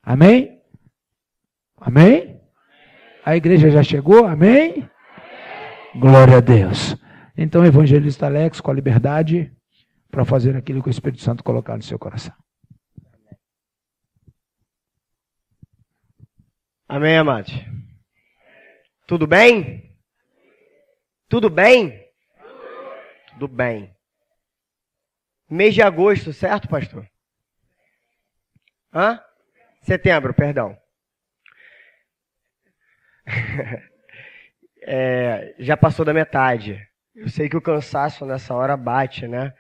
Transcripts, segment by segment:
Amém? Amém? A igreja já chegou? Amém? Glória a Deus. Então, evangelista Alex, com a liberdade para fazer aquilo que o Espírito Santo colocar no seu coração. Amém, amados? Tudo bem? Tudo bem? Tudo bem. Mês de agosto, certo, pastor? Setembro, perdão. Já passou da metade. Eu sei que o cansaço nessa hora bate, né?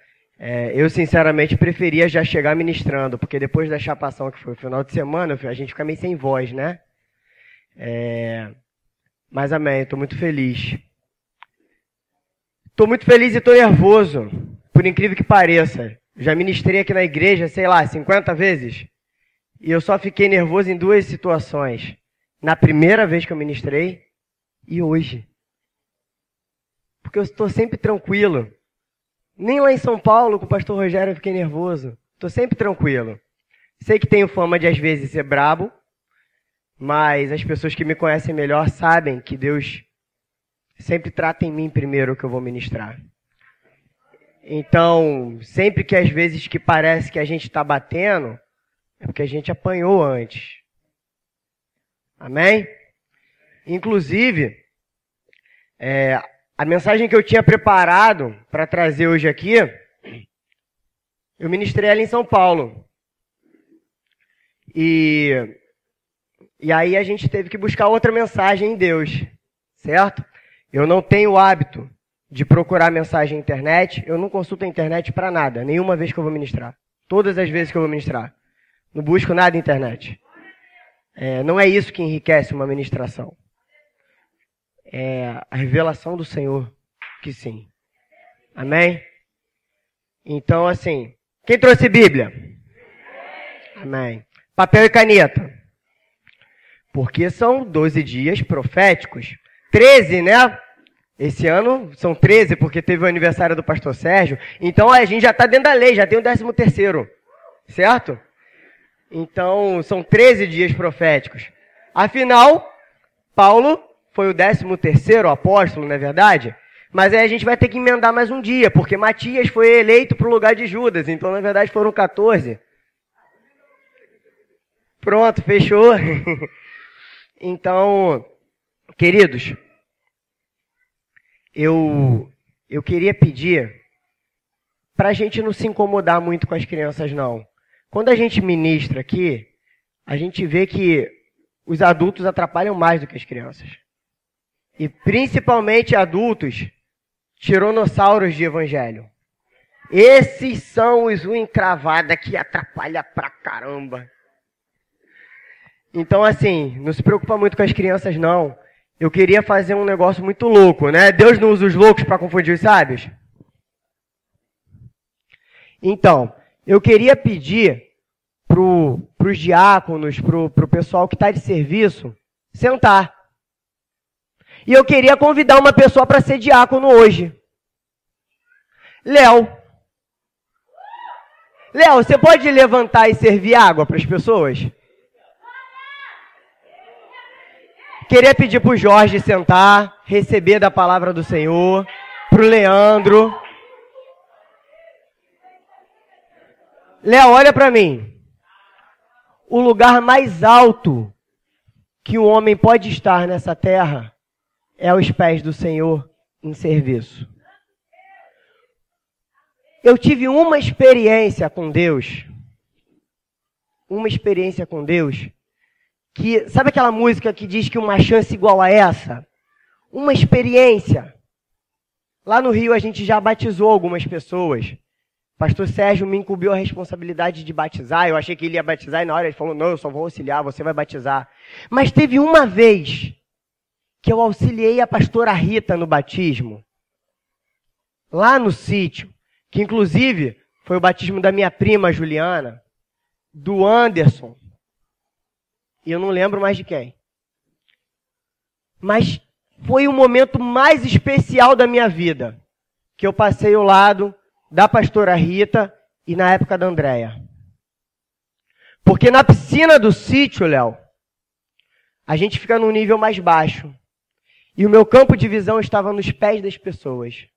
Eu, sinceramente, preferia já chegar ministrando, porque depois da chapação que foi o final de semana, a gente fica meio sem voz, né? Mas amém, estou muito feliz. Estou muito feliz e estou nervoso, por incrível que pareça. Já ministrei aqui na igreja, 50 vezes. E eu só fiquei nervoso em 2 situações. Na primeira vez que eu ministrei e hoje. Porque eu estou sempre tranquilo. Nem lá em São Paulo, com o pastor Rogério, eu fiquei nervoso. Estou sempre tranquilo. Sei que tenho fama de, às vezes, ser brabo. Mas as pessoas que me conhecem melhor sabem que Deus sempre trata em mim primeiro o que eu vou ministrar. Então, sempre que às vezes que parece que a gente está batendo, é porque a gente apanhou antes. Amém? Inclusive, a mensagem que eu tinha preparado para trazer hoje aqui, eu ministrei ela em São Paulo. E aí a gente teve que buscar outra mensagem em Deus, certo? Eu não tenho o hábito de procurar mensagem na internet, eu não consulto a internet para nada, nenhuma vez que eu vou ministrar. Todas as vezes que eu vou ministrar. Não busco nada na internet. Não é isso que enriquece uma ministração. É a revelação do Senhor, que sim. Amém? Então, assim, quem trouxe Bíblia? Amém. Papel e caneta. Porque são 12 dias proféticos. 13, né? Esse ano são 13, porque teve o aniversário do pastor Sérgio. Então a gente já está dentro da lei, já tem o 13º. Certo? Então são 13 dias proféticos. Afinal, Paulo foi o 13º apóstolo, não é verdade? Mas aí a gente vai ter que emendar mais um dia, porque Matias foi eleito para o lugar de Judas. Então, na verdade, foram 14. Pronto, fechou. Então, queridos, eu queria pedir para a gente não se incomodar muito com as crianças, não. Quando a gente ministra aqui, a gente vê que os adultos atrapalham mais do que as crianças. E principalmente adultos, tiranossauros de evangelho. Esses são os unha encravada que atrapalha pra caramba. Então, assim, não se preocupa muito com as crianças, não. Eu queria fazer um negócio muito louco, né? Deus não usa os loucos para confundir os sábios? Então, eu queria pedir para os diáconos, para o pessoal que está de serviço, sentar. E eu queria convidar uma pessoa para ser diácono hoje. Léo. Léo, você pode levantar e servir água para as pessoas? Queria pedir para o Jorge sentar, receber da palavra do Senhor, para o Leandro. Léo, olha para mim. O lugar mais alto que um homem pode estar nessa terra é aos pés do Senhor em serviço. Eu tive uma experiência com Deus. Que, sabe aquela música que diz que uma chance igual a essa? Uma experiência. Lá no Rio a gente já batizou algumas pessoas. Pastor Sérgio me incumbiu a responsabilidade de batizar. Eu achei que ele ia batizar e na hora ele falou, não, eu só vou auxiliar, você vai batizar. Mas teve uma vez que eu auxiliei a pastora Rita no batismo. Lá no sítio. Que inclusive foi o batismo da minha prima Juliana, do Anderson. E eu não lembro mais de quem. Mas foi o momento mais especial da minha vida. Que eu passei ao lado da pastora Rita e na época da Andréia. Porque na piscina do sítio, Léo, a gente fica num nível mais baixo. E o meu campo de visão estava nos pés das pessoas.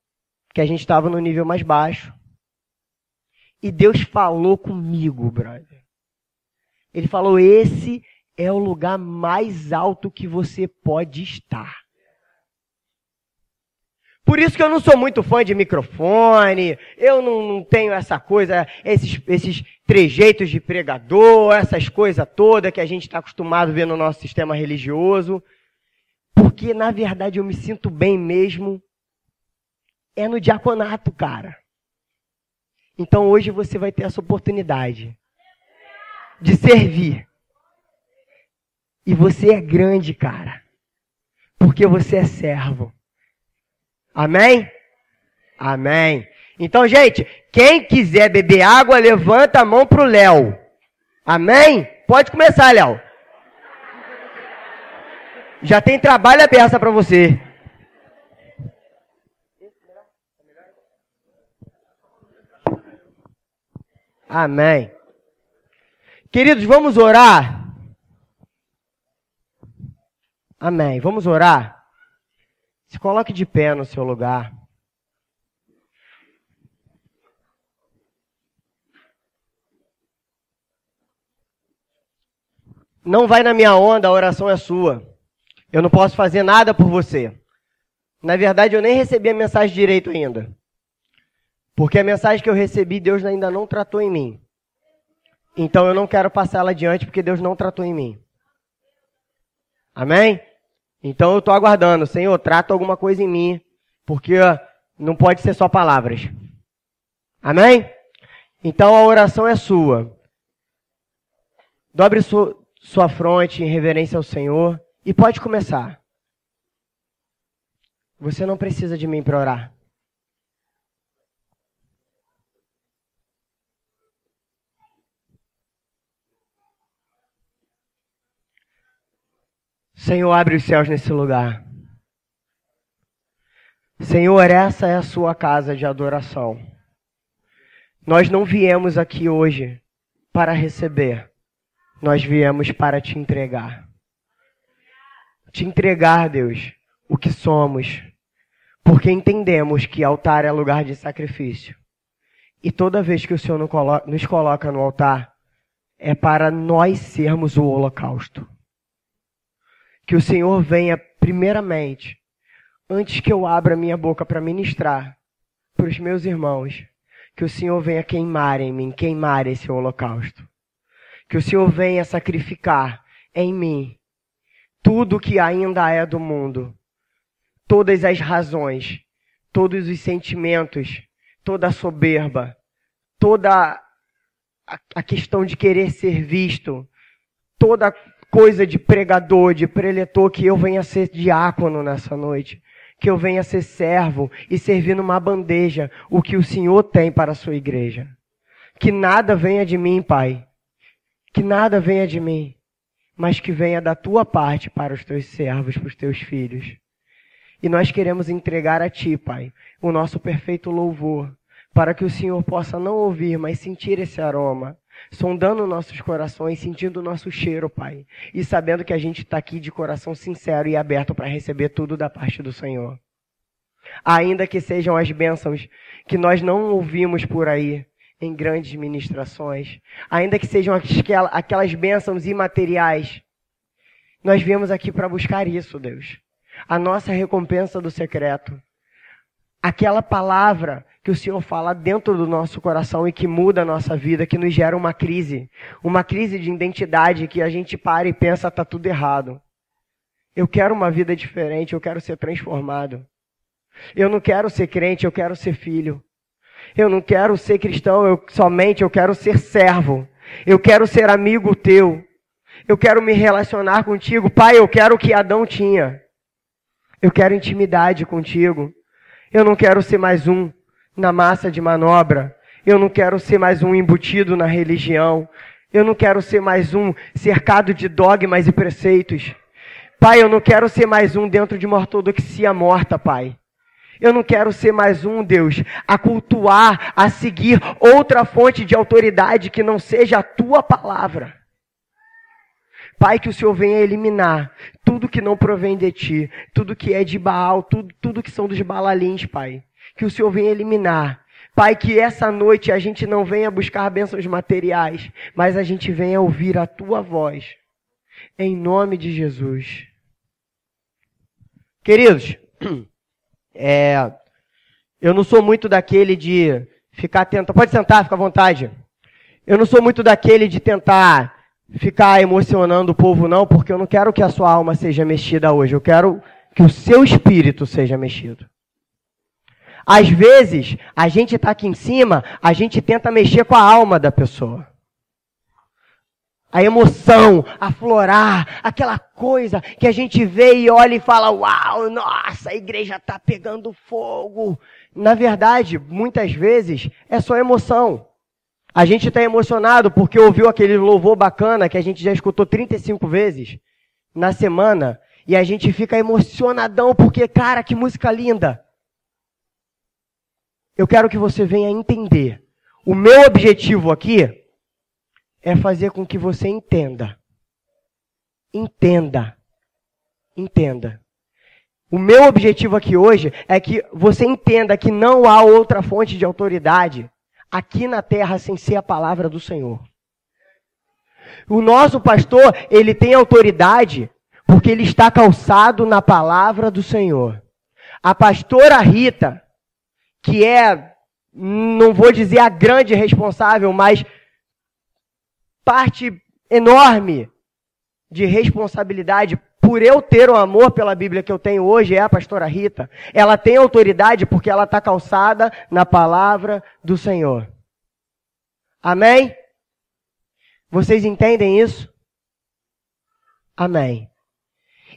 Que a gente estava no nível mais baixo. E Deus falou comigo, brother. Ele falou, esse é o lugar mais alto que você pode estar. Por isso que eu não sou muito fã de microfone, eu não tenho essa coisa, esses trejeitos de pregador, essas coisas todas que a gente está acostumado a ver no nosso sistema religioso. Porque, na verdade, eu me sinto bem mesmo é no diaconato, cara. Então, hoje você vai ter essa oportunidade de servir. E você é grande, cara. Porque você é servo. Amém? Amém. Então, gente, quem quiser beber água, levanta a mão pro Léo. Amém? Pode começar, Léo. Já tem trabalho à beça para você. Amém. Queridos, vamos orar? Amém. Vamos orar? Se coloque de pé no seu lugar. Não vai na minha onda, a oração é sua. Eu não posso fazer nada por você. Na verdade, eu nem recebi a mensagem direito ainda. Porque a mensagem que eu recebi, Deus ainda não tratou em mim. Então eu não quero passar ela adiante porque Deus não tratou em mim. Amém? Então eu estou aguardando. Senhor, trata alguma coisa em mim. Porque não pode ser só palavras. Amém? Então a oração é sua. Dobre sua fronte em reverência ao Senhor. E pode começar. Você não precisa de mim para orar. Senhor, abre os céus nesse lugar. Senhor, essa é a sua casa de adoração. Nós não viemos aqui hoje para receber. Nós viemos para te entregar. Te entregar, Deus, o que somos. Porque entendemos que altar é lugar de sacrifício. E toda vez que o Senhor nos coloca no altar, é para nós sermos o holocausto. Que o Senhor venha, primeiramente, antes que eu abra minha boca para ministrar para os meus irmãos, que o Senhor venha queimar em mim, queimar esse holocausto. Que o Senhor venha sacrificar em mim tudo que ainda é do mundo. Todas as razões, todos os sentimentos, toda a soberba, toda a questão de querer ser visto, toda coisa de pregador, de preletor, que eu venha ser diácono nessa noite, que eu venha ser servo e servir numa bandeja o que o Senhor tem para a sua igreja. Que nada venha de mim, Pai, que nada venha de mim, mas que venha da tua parte para os teus servos, para os teus filhos. E nós queremos entregar a Ti, Pai, o nosso perfeito louvor, para que o Senhor possa não ouvir, mas sentir esse aroma, sondando nossos corações, sentindo o nosso cheiro, Pai, e sabendo que a gente está aqui de coração sincero e aberto para receber tudo da parte do Senhor. Ainda que sejam as bênçãos que nós não ouvimos por aí, em grandes ministrações, ainda que sejam aquelas bênçãos imateriais, nós viemos aqui para buscar isso, Deus. A nossa recompensa do secreto. Aquela palavra que o Senhor fala dentro do nosso coração e que muda a nossa vida, que nos gera uma crise de identidade, que a gente para e pensa, está tudo errado. Eu quero uma vida diferente, eu quero ser transformado. Eu não quero ser crente, eu quero ser filho. Eu não quero ser cristão, somente eu quero ser servo. Eu quero ser amigo teu. Eu quero me relacionar contigo. Pai, eu quero o que Adão tinha. Eu quero intimidade contigo. Eu não quero ser mais um na massa de manobra. Eu não quero ser mais um embutido na religião. Eu não quero ser mais um cercado de dogmas e preceitos. Pai, eu não quero ser mais um dentro de uma ortodoxia morta, Pai. Eu não quero ser mais um, Deus, a cultuar, a seguir outra fonte de autoridade que não seja a tua palavra. Pai, que o Senhor venha eliminar tudo que não provém de Ti, tudo que é de Baal, tudo que são dos Balalins, Pai. Que o Senhor venha eliminar. Pai, que essa noite a gente não venha buscar bênçãos materiais, mas a gente venha ouvir a Tua voz. Em nome de Jesus. Queridos, eu não sou muito daquele de ficar tentando... Pode sentar, fica à vontade. Eu não sou muito daquele de tentar ficar emocionando o povo, não, porque eu não quero que a sua alma seja mexida hoje. Eu quero que o seu espírito seja mexido. Às vezes, a gente está aqui em cima, a gente tenta mexer com a alma da pessoa. A emoção, aflorar, aquela coisa que a gente vê e olha e fala, uau, nossa, a igreja está pegando fogo. Na verdade, muitas vezes, é só emoção. A gente está emocionado porque ouviu aquele louvor bacana que a gente já escutou 35 vezes na semana e a gente fica emocionadão porque, cara, que música linda. Eu quero que você venha entender. O meu objetivo aqui é fazer com que você entenda. Entenda. Entenda. O meu objetivo aqui hoje é que você entenda que não há outra fonte de autoridade aqui na terra sem ser a palavra do Senhor. O nosso pastor, ele tem autoridade porque ele está calçado na palavra do Senhor. A pastora Rita, que é, não vou dizer a grande responsável, mas parte enorme de responsabilidade por eu ter o amor pela Bíblia que eu tenho hoje, é a pastora Rita. Ela tem autoridade porque ela está calçada na palavra do Senhor. Amém? Vocês entendem isso? Amém.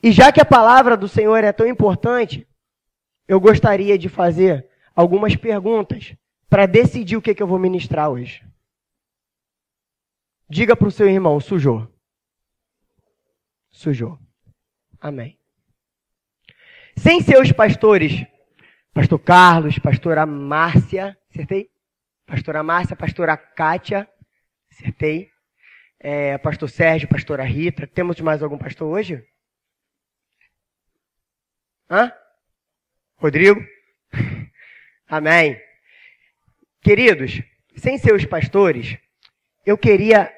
E já que a palavra do Senhor é tão importante, eu gostaria de fazer algumas perguntas para decidir o que eu vou ministrar hoje. Diga para o seu irmão, sujou. Sujou. Amém. Sem seus pastores, pastor Carlos, pastora Márcia, acertei? Pastora Márcia, pastora Kátia, acertei? Pastor Sérgio, pastora Rita. Temos mais algum pastor hoje? Hã? Rodrigo? Amém. Queridos, sem seus pastores, eu queria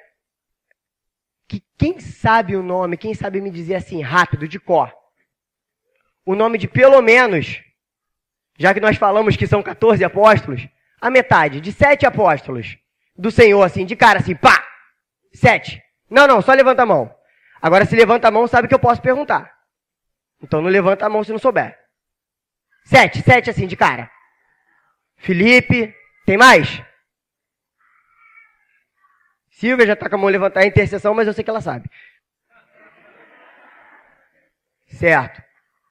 que quem sabe o nome, quem sabe me dizer assim, rápido, de cor, o nome de pelo menos, já que nós falamos que são 14 apóstolos, a metade, de 7 apóstolos do Senhor, assim, de cara, assim, pá, 7. Não, só levanta a mão. Agora, se levanta a mão, sabe que eu posso perguntar. Então, não levanta a mão se não souber. 7 assim, de cara. Felipe, tem mais? Silvia já está com a mão levantada em intercessão, mas eu sei que ela sabe. Certo.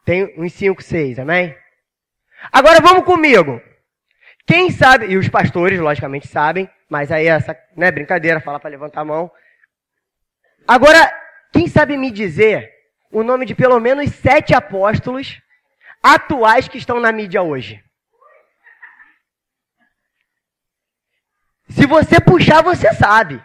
Tem uns 5, 6, amém? Agora vamos comigo. Quem sabe, e os pastores logicamente sabem, mas aí essa, né, brincadeira, falar para levantar a mão. Agora, quem sabe me dizer o nome de pelo menos 7 apóstolos atuais que estão na mídia hoje? Se você puxar, você sabe.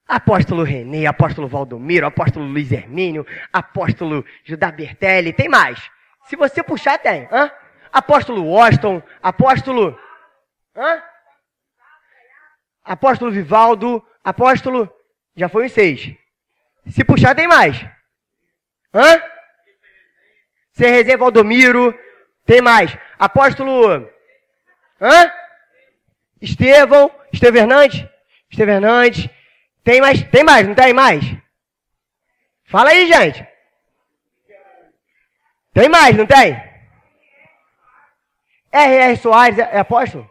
Apóstolo Renê, apóstolo Valdomiro, apóstolo Luiz Hermínio, apóstolo Judá Bertelli, tem mais. Se você puxar, tem. Hã? Apóstolo Washington, apóstolo... Hã? Apóstolo Vivaldo, apóstolo... Já foi uns 6. Se puxar, tem mais. Hã? Cerrezinha Valdomiro, tem mais. Apóstolo... Hã? Estevão Hernandes. Tem mais, não tem mais? Fala aí, gente. Tem mais, não tem? R.R. Soares é apóstolo?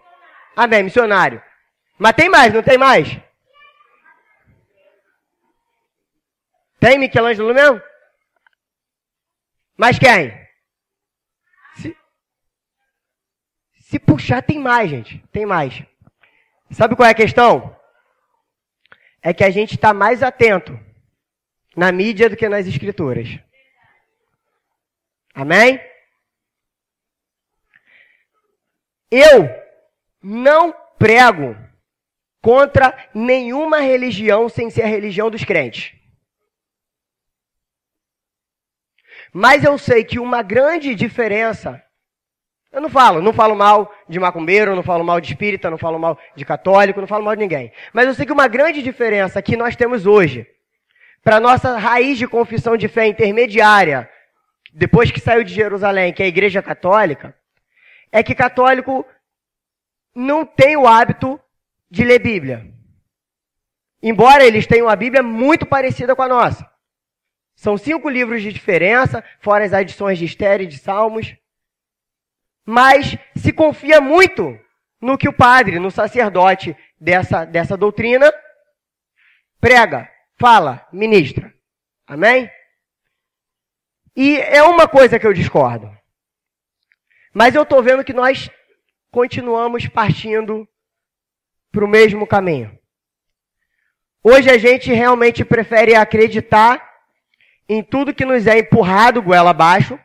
Amém, missionário. Mas tem mais, não tem mais? Tem Michelangelo mesmo? Mas quem? Se puxar, tem mais, gente. Tem mais. Sabe qual é a questão? É que a gente está mais atento na mídia do que nas escrituras. Amém? Eu não prego contra nenhuma religião sem ser a religião dos crentes. Mas eu sei que uma grande diferença, eu não falo mal de macumbeiro, não falo mal de espírita, não falo mal de católico, não falo mal de ninguém. Mas eu sei que uma grande diferença que nós temos hoje, para a nossa raiz de confissão de fé intermediária, depois que saiu de Jerusalém, que é a Igreja Católica, é que católico não tem o hábito de ler Bíblia. Embora eles tenham a Bíblia muito parecida com a nossa. São 5 livros de diferença, fora as adições de Esther e de Salmos. Mas se confia muito no que o padre, no sacerdote dessa doutrina, prega, fala, ministra. Amém? E é uma coisa que eu discordo. Mas eu estou vendo que nós continuamos partindo para o mesmo caminho. Hoje a gente realmente prefere acreditar em tudo que nos é empurrado goela abaixo.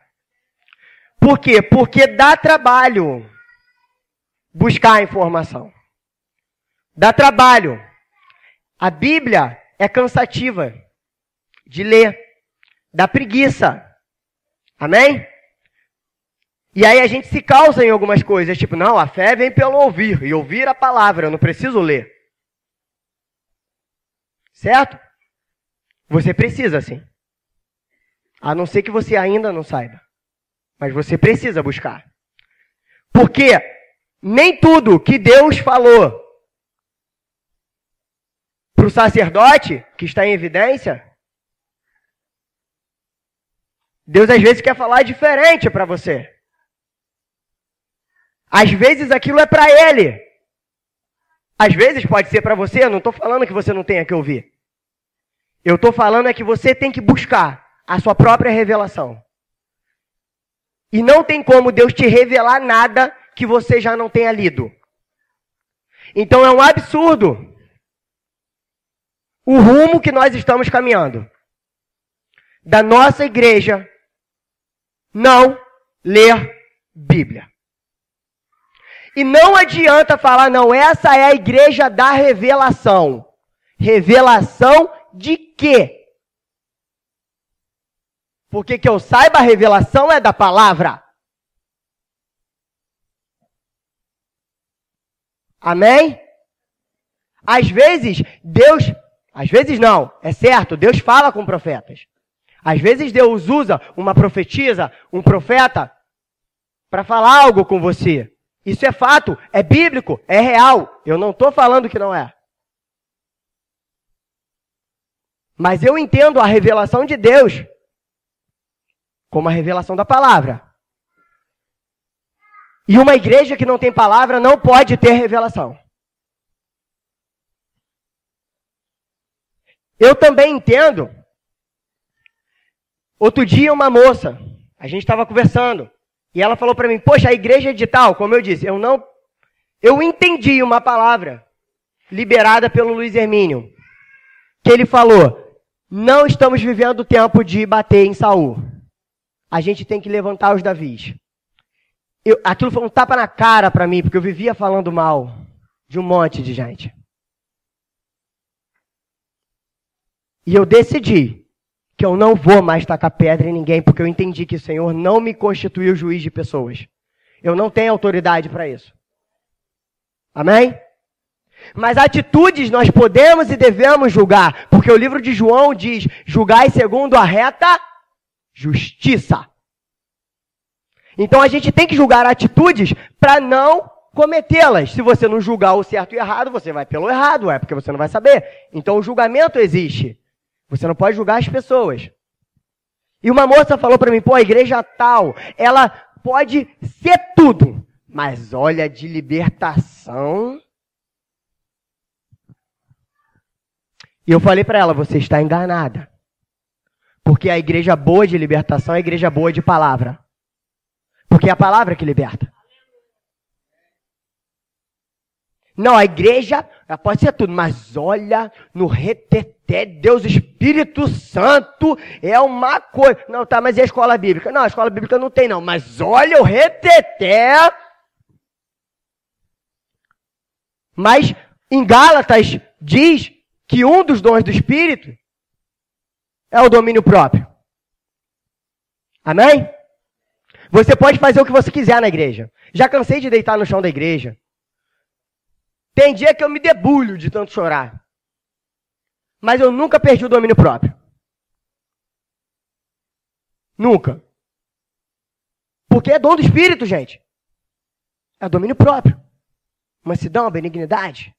Por quê? Porque dá trabalho buscar a informação. Dá trabalho. A Bíblia é cansativa de ler. Dá preguiça. Amém? E aí a gente se calça em algumas coisas. Tipo, não, a fé vem pelo ouvir. E ouvir a palavra, eu não preciso ler. Certo? Você precisa, sim. A não ser que você ainda não saiba. Mas você precisa buscar. Porque nem tudo que Deus falou para o sacerdote, que está em evidência, Deus às vezes quer falar diferente para você. Às vezes aquilo é para ele. Às vezes pode ser para você, eu não estou falando que você não tenha que ouvir. Eu estou falando é que você tem que buscar a sua própria revelação. E não tem como Deus te revelar nada que você já não tenha lido. Então é um absurdo o rumo que nós estamos caminhando. Da nossa igreja não ler Bíblia. E não adianta falar, não, essa é a igreja da revelação. Revelação de quê? Porque que eu saiba, a revelação é da palavra. Amém? Às vezes, às vezes não, é certo, Deus fala com profetas. Às vezes Deus usa uma profetisa, um profeta, para falar algo com você. Isso é fato, é bíblico, é real. Eu não estou falando que não é. Mas eu entendo a revelação de Deus como a revelação da palavra. E uma igreja que não tem palavra não pode ter revelação. Eu também entendo. Outro dia uma moça, a gente estava conversando, e ela falou para mim, poxa, a igreja é de tal, como eu disse, eu entendi uma palavra liberada pelo Luiz Hermínio, que ele falou, não estamos vivendo o tempo de bater em Saul. A gente tem que levantar os Davis. Aquilo foi um tapa na cara para mim, porque eu vivia falando mal de um monte de gente. E eu decidi que eu não vou mais tacar pedra em ninguém, porque eu entendi que o Senhor não me constituiu juiz de pessoas. Eu não tenho autoridade para isso. Amém? Mas atitudes nós podemos e devemos julgar, porque o livro de João diz, julgai segundo a reta justiça. Então a gente tem que julgar atitudes para não cometê-las. Se você não julgar o certo e o errado, você vai pelo errado, porque você não vai saber. Então o julgamento existe. Você não pode julgar as pessoas. E uma moça falou para mim, pô, a igreja tal, ela pode ser tudo, mas olha, de libertação. E eu falei para ela, você está enganada. Porque a igreja boa de libertação é a igreja boa de palavra. Porque é a palavra que liberta. Não, a igreja ela pode ser tudo, mas olha, no reteté, Deus Espírito Santo é uma coisa. Não, tá, mas e a escola bíblica? Não, a escola bíblica não tem não, mas olha o reteté. Mas Em Gálatas diz que um dos dons do Espírito é o domínio próprio. Amém? Você pode fazer o que você quiser na igreja. Já cansei de deitar no chão da igreja. Tem dia que eu me debulho de tanto chorar. Mas eu nunca perdi o domínio próprio. Nunca. Porque é dom do Espírito, gente. É domínio próprio. Mansidão, benignidade.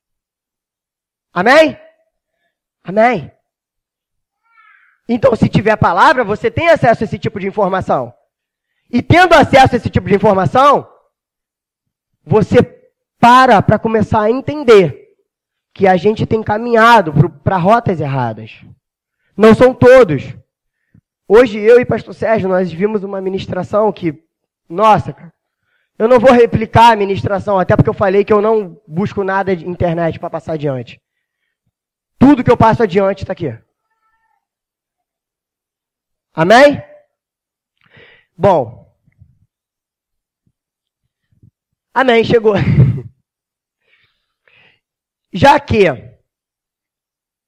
Amém? Amém. Então, se tiver palavra, você tem acesso a esse tipo de informação. E tendo acesso a esse tipo de informação, você para começar a entender que a gente tem caminhado para rotas erradas. Não são todos. Hoje, eu e pastor Sérgio, nós vimos uma ministração que, nossa, cara, eu não vou replicar a ministração, até porque eu falei que eu não busco nada de internet para passar adiante. Tudo que eu passo adiante está aqui. Amém? Bom. Amém, chegou. Já que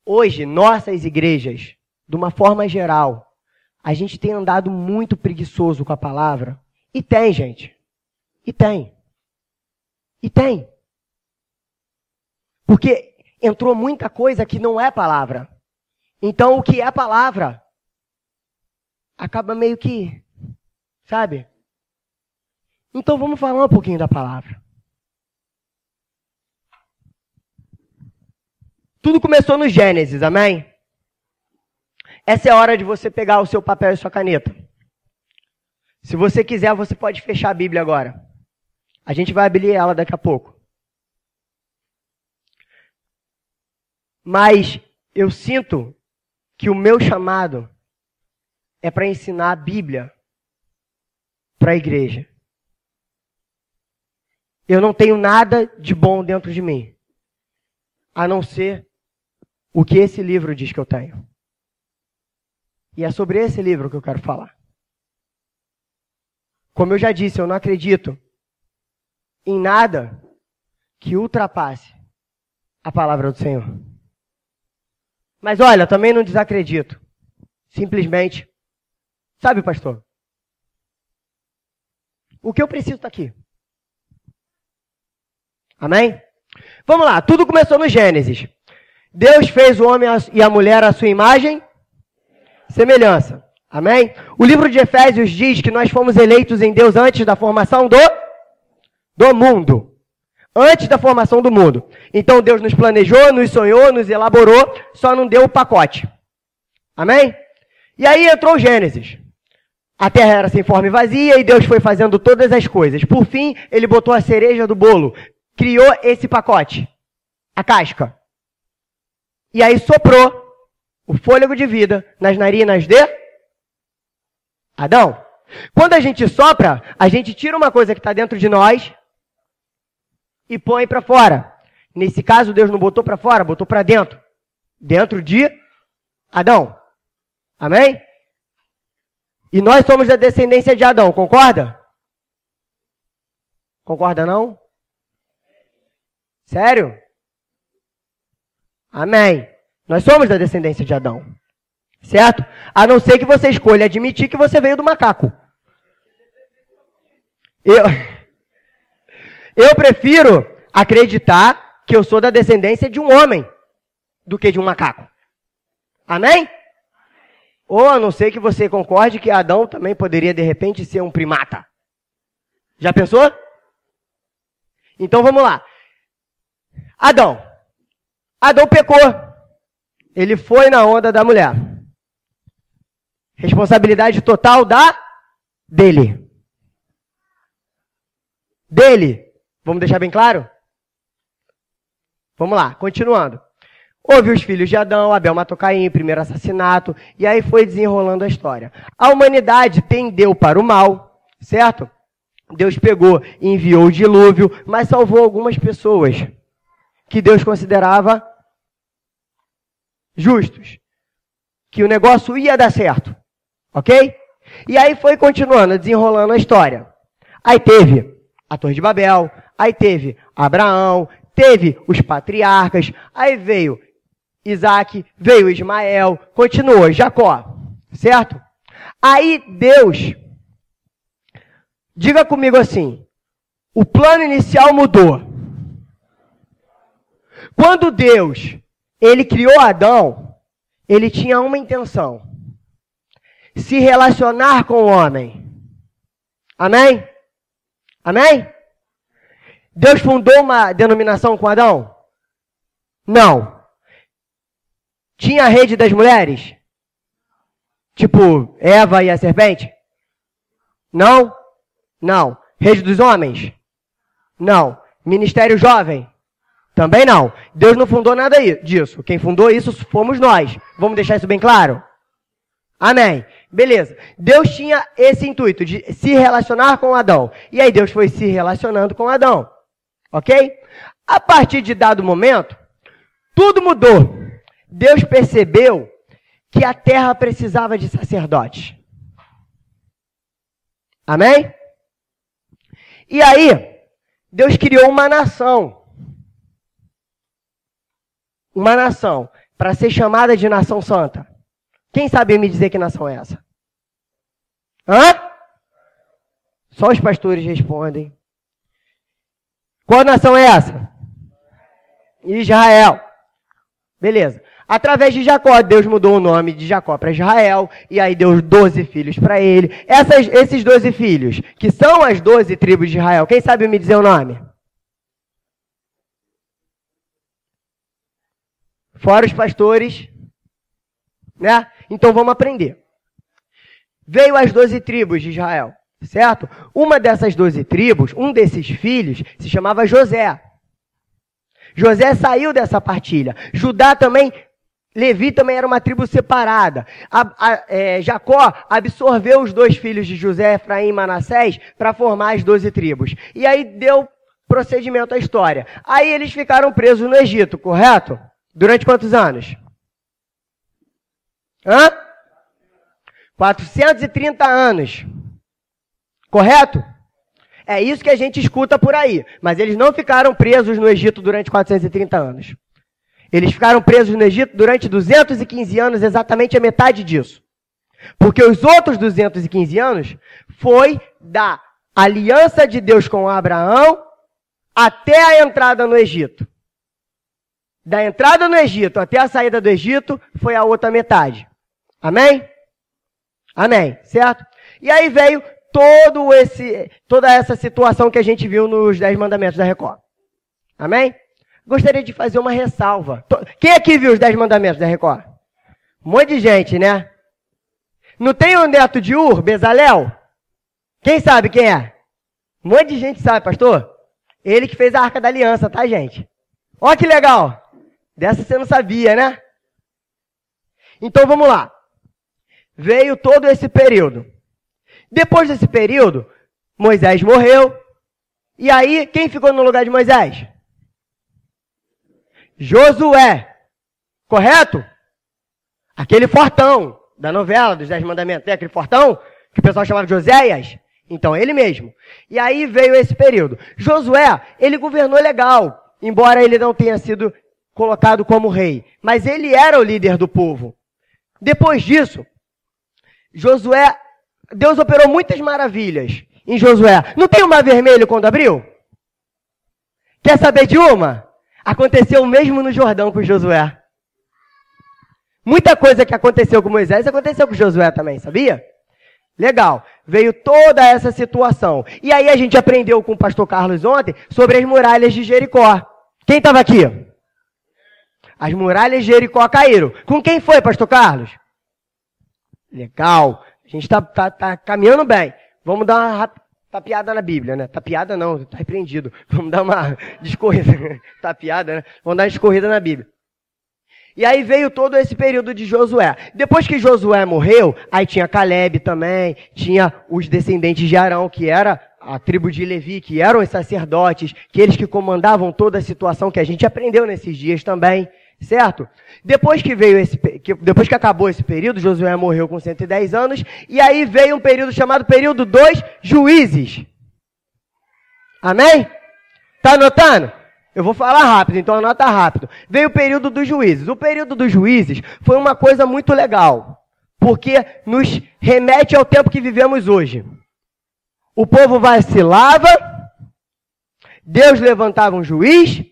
hoje nossas igrejas, de uma forma geral, a gente tem andado muito preguiçoso com a palavra. E tem, gente. E tem. E tem. Porque entrou muita coisa que não é palavra. Então, o que é palavra acaba meio que, sabe? Então, vamos falar um pouquinho da palavra. Tudo começou no Gênesis, amém? Essa é a hora de você pegar o seu papel e sua caneta. Se você quiser, você pode fechar a Bíblia agora. A gente vai abrir ela daqui a pouco. Mas eu sinto que o meu chamado é para ensinar a Bíblia para a igreja. Eu não tenho nada de bom dentro de mim, a não ser o que esse livro diz que eu tenho. E é sobre esse livro que eu quero falar. Como eu já disse, eu não acredito em nada que ultrapasse a palavra do Senhor. Mas olha, também não desacredito. Simplesmente, sabe, pastor? O que eu preciso está aqui. Amém? Vamos lá, tudo começou no Gênesis. Deus fez o homem e a mulher à sua imagem, semelhança. Amém? O livro de Efésios diz que nós fomos eleitos em Deus antes da formação do mundo. Antes da formação do mundo. Então Deus nos planejou, nos sonhou, nos elaborou, só não deu o pacote. Amém? E aí entrou o Gênesis. A terra era sem forma e vazia e Deus foi fazendo todas as coisas. Por fim, ele botou a cereja do bolo. Criou esse pacote. A casca. E aí soprou o fôlego de vida nas narinas de Adão. Quando a gente sopra, a gente tira uma coisa que está dentro de nós e põe para fora. Nesse caso, Deus não botou para fora, botou para dentro. Dentro de Adão. Amém? E nós somos da descendência de Adão, concorda? Concorda não? Sério? Amém. Nós somos da descendência de Adão. Certo? A não ser que você escolha admitir que você veio do macaco. Eu prefiro acreditar que eu sou da descendência de um homem do que de um macaco. Amém? Ou a não ser que você concorde que Adão também poderia de repente ser um primata. Já pensou? Então vamos lá. Adão pecou. Ele foi na onda da mulher. Responsabilidade total dele. Vamos deixar bem claro? Vamos lá, continuando. Houve os filhos de Adão, Abel matou Caim, primeiro assassinato, e aí foi desenrolando a história. A humanidade tendeu para o mal, certo? Deus pegou e enviou o dilúvio, mas salvou algumas pessoas que Deus considerava justos, que o negócio ia dar certo, ok? E aí foi continuando, desenrolando a história. Aí teve a Torre de Babel, aí teve Abraão, teve os patriarcas, aí veio Isaac, veio Ismael, continuou Jacó, certo? Aí Deus, diga comigo assim, o plano inicial mudou. Quando Deus, ele criou Adão, ele tinha uma intenção, se relacionar com o homem. Amém? Amém? Deus fundou uma denominação com Adão? Não. Tinha a rede das mulheres? Tipo, Eva e a serpente? Não? Não. Rede dos homens? Não. Ministério jovem? Também não. Deus não fundou nada disso. Quem fundou isso fomos nós. Vamos deixar isso bem claro? Amém. Beleza. Deus tinha esse intuito de se relacionar com Adão. E aí Deus foi se relacionando com Adão. Ok? A partir de dado momento, tudo mudou. Deus percebeu que a terra precisava de sacerdotes. Amém? E aí, Deus criou uma nação. Uma nação para ser chamada de nação santa. Quem sabe me dizer que nação é essa? Hã? Só os pastores respondem. Qual nação é essa? Israel. Beleza. Através de Jacó, Deus mudou o nome de Jacó para Israel, e aí deu 12 filhos para ele. Esses 12 filhos, que são as 12 tribos de Israel, quem sabe me dizer o nome? Fora os pastores, né? Então vamos aprender. Veio as 12 tribos de Israel, certo? Uma dessas 12 tribos, um desses filhos, se chamava José. José saiu dessa partilha. Judá também, Levi também era uma tribo separada. Jacó absorveu os 2 filhos de José, Efraim e Manassés, para formar as 12 tribos. E aí deu procedimento à história. Aí eles ficaram presos no Egito, correto? Durante quantos anos? 430 anos. Correto? É isso que a gente escuta por aí. Mas eles não ficaram presos no Egito durante 430 anos. Eles ficaram presos no Egito durante 215 anos, exatamente a metade disso. Porque os outros 215 anos foi da aliança de Deus com Abraão até a entrada no Egito. Da entrada no Egito até a saída do Egito foi a outra metade. Amém? Amém, certo? E aí veio toda essa situação que a gente viu nos 10 mandamentos da Record. Amém? Gostaria de fazer uma ressalva. Quem aqui viu os 10 mandamentos da Record? Um monte de gente, né? Não tem o neto de Ur, Bezalel? Quem sabe quem é? Um monte de gente sabe, pastor. Ele que fez a Arca da Aliança, tá, gente? Ó que legal. Dessa você não sabia, né? Então vamos lá. Veio todo esse período. Depois desse período, Moisés morreu. E aí, quem ficou no lugar de Moisés? Josué. Correto? Aquele fortão da novela dos 10 mandamentos. Tem aquele fortão que o pessoal chamava de Oséias? Então, ele mesmo. E aí veio esse período. Josué, ele governou legal, embora ele não tenha sido colocado como rei. Mas ele era o líder do povo. Depois disso, Josué, Deus operou muitas maravilhas em Josué. Não tem o Mar Vermelho quando abriu? Quer saber de uma? Aconteceu o mesmo no Jordão com Josué. Muita coisa que aconteceu com Moisés aconteceu com Josué também, sabia? Legal. Veio toda essa situação. E aí a gente aprendeu com o pastor Carlos ontem sobre as muralhas de Jericó. Quem estava aqui? As muralhas de Jericó caíram. Com quem foi, pastor Carlos? Legal. A gente tá caminhando bem. Vamos dar uma tapeada na Bíblia, né? Tapeada não, tá repreendido. Vamos dar uma discorrida. Tapeada, né? Vamos dar uma discorrida na Bíblia. E aí veio todo esse período de Josué. Depois que Josué morreu, aí tinha Caleb também, tinha os descendentes de Arão, que era a tribo de Levi, que eram os sacerdotes, que eles que comandavam toda a situação que a gente aprendeu nesses dias também, certo? Depois que acabou esse período, Josué morreu com 110 anos, e aí veio um período chamado período dos juízes. Amém? Tá anotando? Eu vou falar rápido, então anota rápido. Veio o período dos juízes. O período dos juízes foi uma coisa muito legal, porque nos remete ao tempo que vivemos hoje. O povo vacilava, Deus levantava um juiz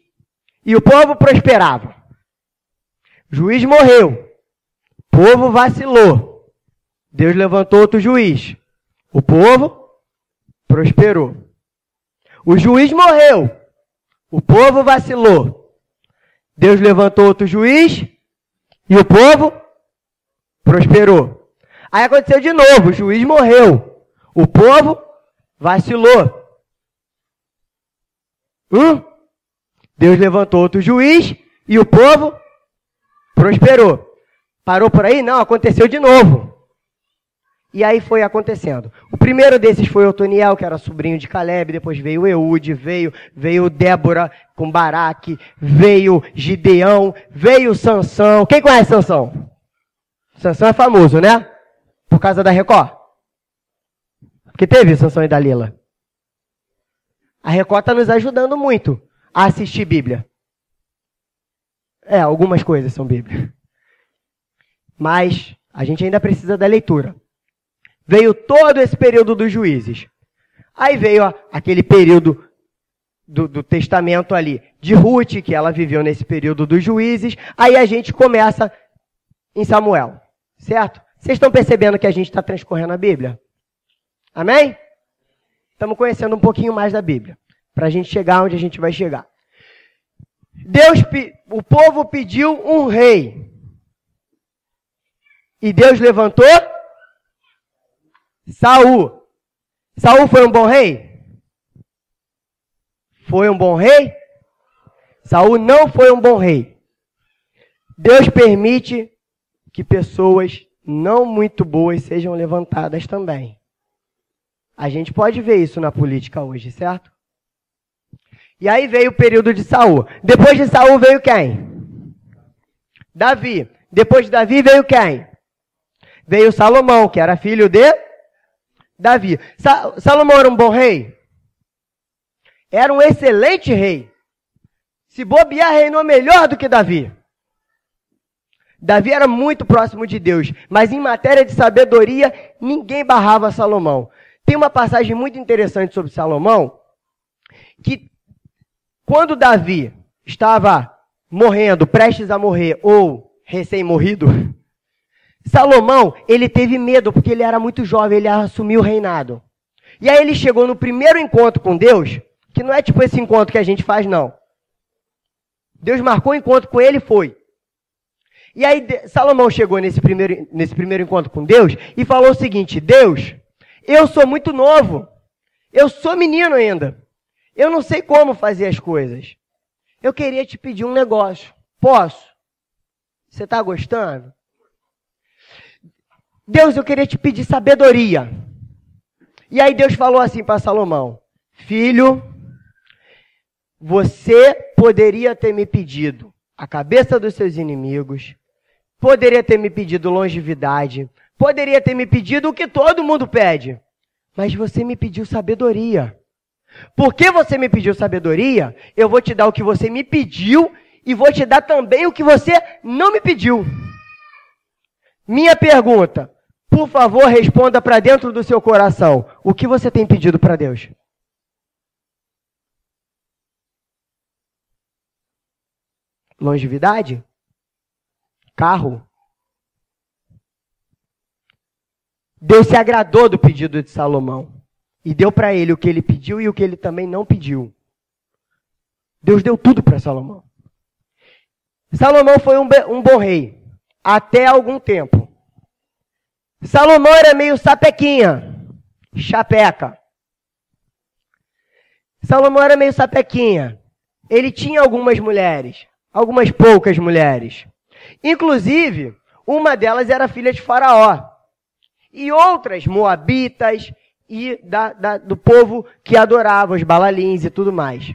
e o povo prosperava. O juiz morreu, o povo vacilou, Deus levantou outro juiz, o povo prosperou. O juiz morreu, o povo vacilou, Deus levantou outro juiz e o povo prosperou. Aí aconteceu de novo, o juiz morreu, o povo vacilou. Deus levantou outro juiz e o povo prosperou. Parou por aí? Não, aconteceu de novo. E aí foi acontecendo. O primeiro desses foi Otoniel, que era sobrinho de Caleb, depois veio Eude, veio Débora com Baraque, veio Gideão, veio Sansão. Quem conhece Sansão? Sansão é famoso, né? Por causa da Record. Porque teve Sansão e Dalila. A Record está nos ajudando muito a assistir Bíblia. Algumas coisas são Bíblia. Mas a gente ainda precisa da leitura. Veio todo esse período dos juízes. Aí veio aquele período do testamento ali de Ruth, que ela viveu nesse período dos juízes. Aí a gente começa em Samuel. Certo? Vocês estão percebendo que a gente está transcorrendo a Bíblia? Amém? Estamos conhecendo um pouquinho mais da Bíblia, para a gente chegar onde a gente vai chegar. O povo pediu um rei. E Deus levantou Saul. Saul foi um bom rei? Foi um bom rei? Saul não foi um bom rei. Deus permite que pessoas não muito boas sejam levantadas também. A gente pode ver isso na política hoje, certo? E aí veio o período de Saul. Depois de Saul veio quem? Davi. Depois de Davi veio quem? Veio Salomão, que era filho de Davi. Salomão era um bom rei? Era um excelente rei. Se bobear, reinou melhor do que Davi. Davi era muito próximo de Deus, mas em matéria de sabedoria, ninguém barrava Salomão. Tem uma passagem muito interessante sobre Salomão, que quando Davi estava morrendo, prestes a morrer, ou recém-morrido, Salomão, ele teve medo, porque ele era muito jovem, ele assumiu o reinado. E aí ele chegou no primeiro encontro com Deus, que não é tipo esse encontro que a gente faz, não. Deus marcou o encontro com ele e foi. E aí Salomão chegou nesse primeiro encontro com Deus e falou o seguinte: Deus, eu sou muito novo, eu sou menino ainda, eu não sei como fazer as coisas. Eu queria te pedir um negócio. Posso? Você está gostando? Deus, eu queria te pedir sabedoria. E aí Deus falou assim para Salomão: filho, você poderia ter me pedido a cabeça dos seus inimigos, poderia ter me pedido longevidade, poderia ter me pedido o que todo mundo pede, mas você me pediu sabedoria. Porque você me pediu sabedoria, eu vou te dar o que você me pediu e vou te dar também o que você não me pediu. Minha pergunta, por favor, responda para dentro do seu coração. O que você tem pedido para Deus? Longevidade? Carro? Deus se agradou do pedido de Salomão e deu para ele o que ele pediu e o que ele também não pediu. Deus deu tudo para Salomão. Salomão foi um bom rei até algum tempo. Salomão era meio sapequinha, chapeca. Salomão era meio sapequinha. Ele tinha algumas mulheres, algumas poucas mulheres. Inclusive, uma delas era filha de Faraó. E outras moabitas e do povo que adorava os balalins e tudo mais.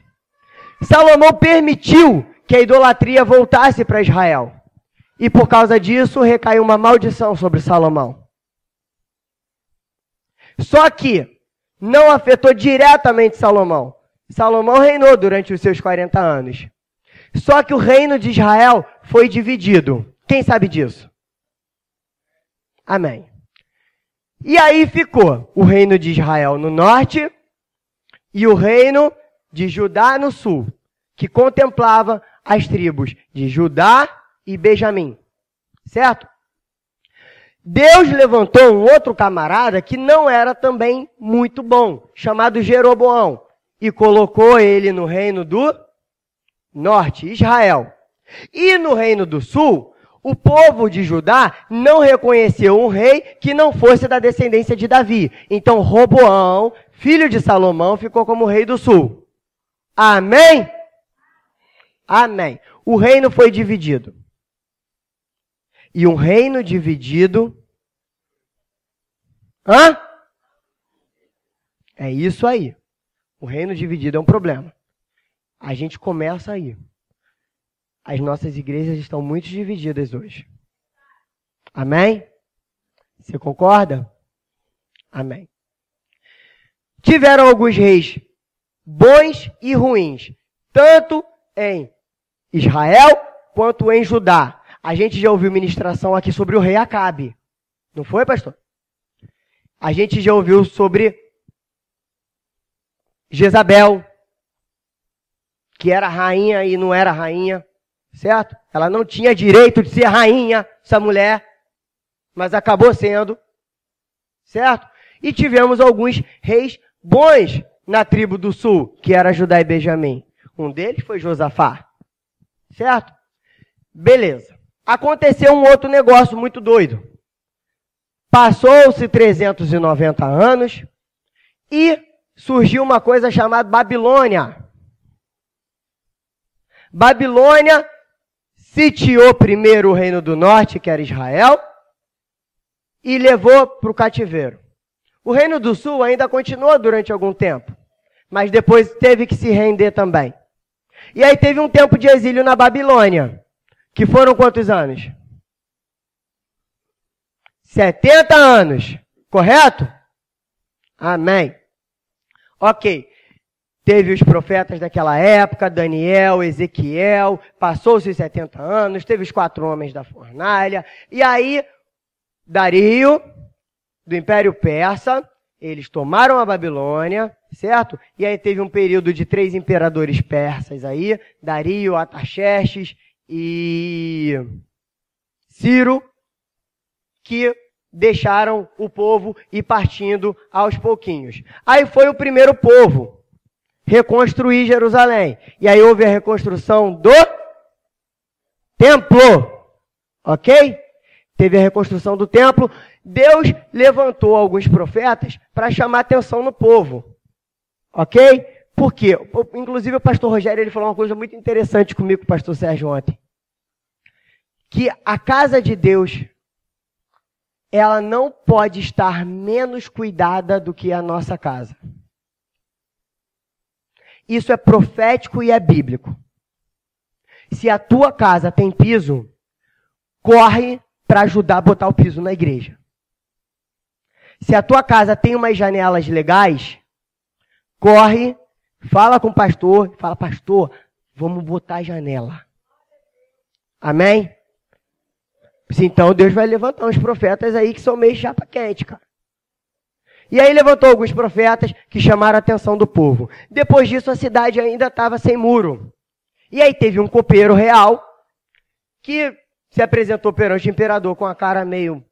Salomão permitiu que a idolatria voltasse para Israel. E por causa disso recaiu uma maldição sobre Salomão. Só que não afetou diretamente Salomão. Salomão reinou durante os seus 40 anos. Só que o reino de Israel foi dividido. Quem sabe disso? Amém. E aí ficou o reino de Israel no norte e o reino de Judá no sul, que contemplava as tribos de Judá e Benjamim. Certo? Deus levantou um outro camarada que não era também muito bom, chamado Jeroboão, e colocou ele no reino do norte, Israel. E no reino do sul, o povo de Judá não reconheceu um rei que não fosse da descendência de Davi. Então Roboão, filho de Salomão, ficou como rei do sul. Amém? Amém. O reino foi dividido. E um reino dividido... Hã? É isso aí. O reino dividido é um problema. A gente começa aí. As nossas igrejas estão muito divididas hoje. Amém? Você concorda? Amém. Tiveram alguns reis bons e ruins, tanto em Israel quanto em Judá. A gente já ouviu ministração aqui sobre o rei Acabe. Não foi, pastor? A gente já ouviu sobre Jezabel, que era rainha e não era rainha, certo? Ela não tinha direito de ser rainha, essa mulher, mas acabou sendo, certo? E tivemos alguns reis bons na tribo do sul, que era Judá e Benjamim. Um deles foi Josafá, certo? Beleza. Aconteceu um outro negócio muito doido. Passou-se 390 anos e surgiu uma coisa chamada Babilônia. Babilônia sitiou primeiro o reino do norte, que era Israel, e levou para o cativeiro. O reino do sul ainda continuou durante algum tempo, mas depois teve que se render também. E aí teve um tempo de exílio na Babilônia, que foram quantos anos? 70 anos, correto? Amém. Ok. Teve os profetas daquela época, Daniel, Ezequiel, passou-se os 70 anos, teve os 4 homens da fornalha, e aí Dario, do Império Persa, eles tomaram a Babilônia, certo? E aí teve um período de 3 imperadores persas aí, Dario, Artaxerxes e Ciro, que deixaram o povo ir partindo aos pouquinhos. Aí foi o primeiro povo reconstruir Jerusalém. E aí houve a reconstrução do templo. Ok? Teve a reconstrução do templo. Deus levantou alguns profetas para chamar atenção no povo. Ok? Por quê? Inclusive o pastor Rogério ele falou uma coisa muito interessante comigo, com o pastor Sérgio ontem. Que a casa de Deus, ela não pode estar menos cuidada do que a nossa casa. Isso é profético e é bíblico. Se a tua casa tem piso, corre para ajudar a botar o piso na igreja. Se a tua casa tem umas janelas legais, corre, fala com o pastor, fala, pastor, vamos botar a janela. Amém? Então Deus vai levantar uns profetas aí que são meio chapa quente, cara. E aí levantou alguns profetas que chamaram a atenção do povo. Depois disso a cidade ainda estava sem muro. E aí teve um copeiro real que se apresentou perante o imperador com a cara meio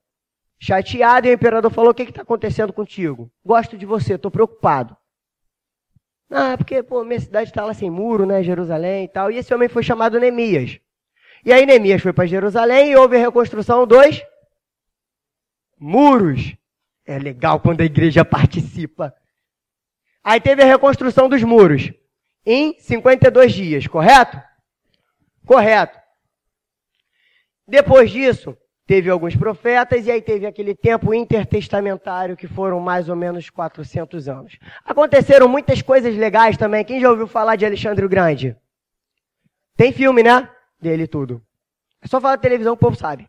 chateada e o imperador falou, o que está acontecendo contigo? Gosto de você, estou preocupado. Ah, porque minha cidade está lá sem muro, né, Jerusalém e tal. E esse homem foi chamado Neemias. E aí Neemias foi para Jerusalém e houve a reconstrução dos muros. É legal quando a igreja participa. Aí teve a reconstrução dos muros em 52 dias, correto? Correto. Depois disso, teve alguns profetas e aí teve aquele tempo intertestamentário que foram mais ou menos 400 anos. Aconteceram muitas coisas legais também. Quem já ouviu falar de Alexandre o Grande? Tem filme, né? Dele tudo. É só falar de televisão, o povo sabe.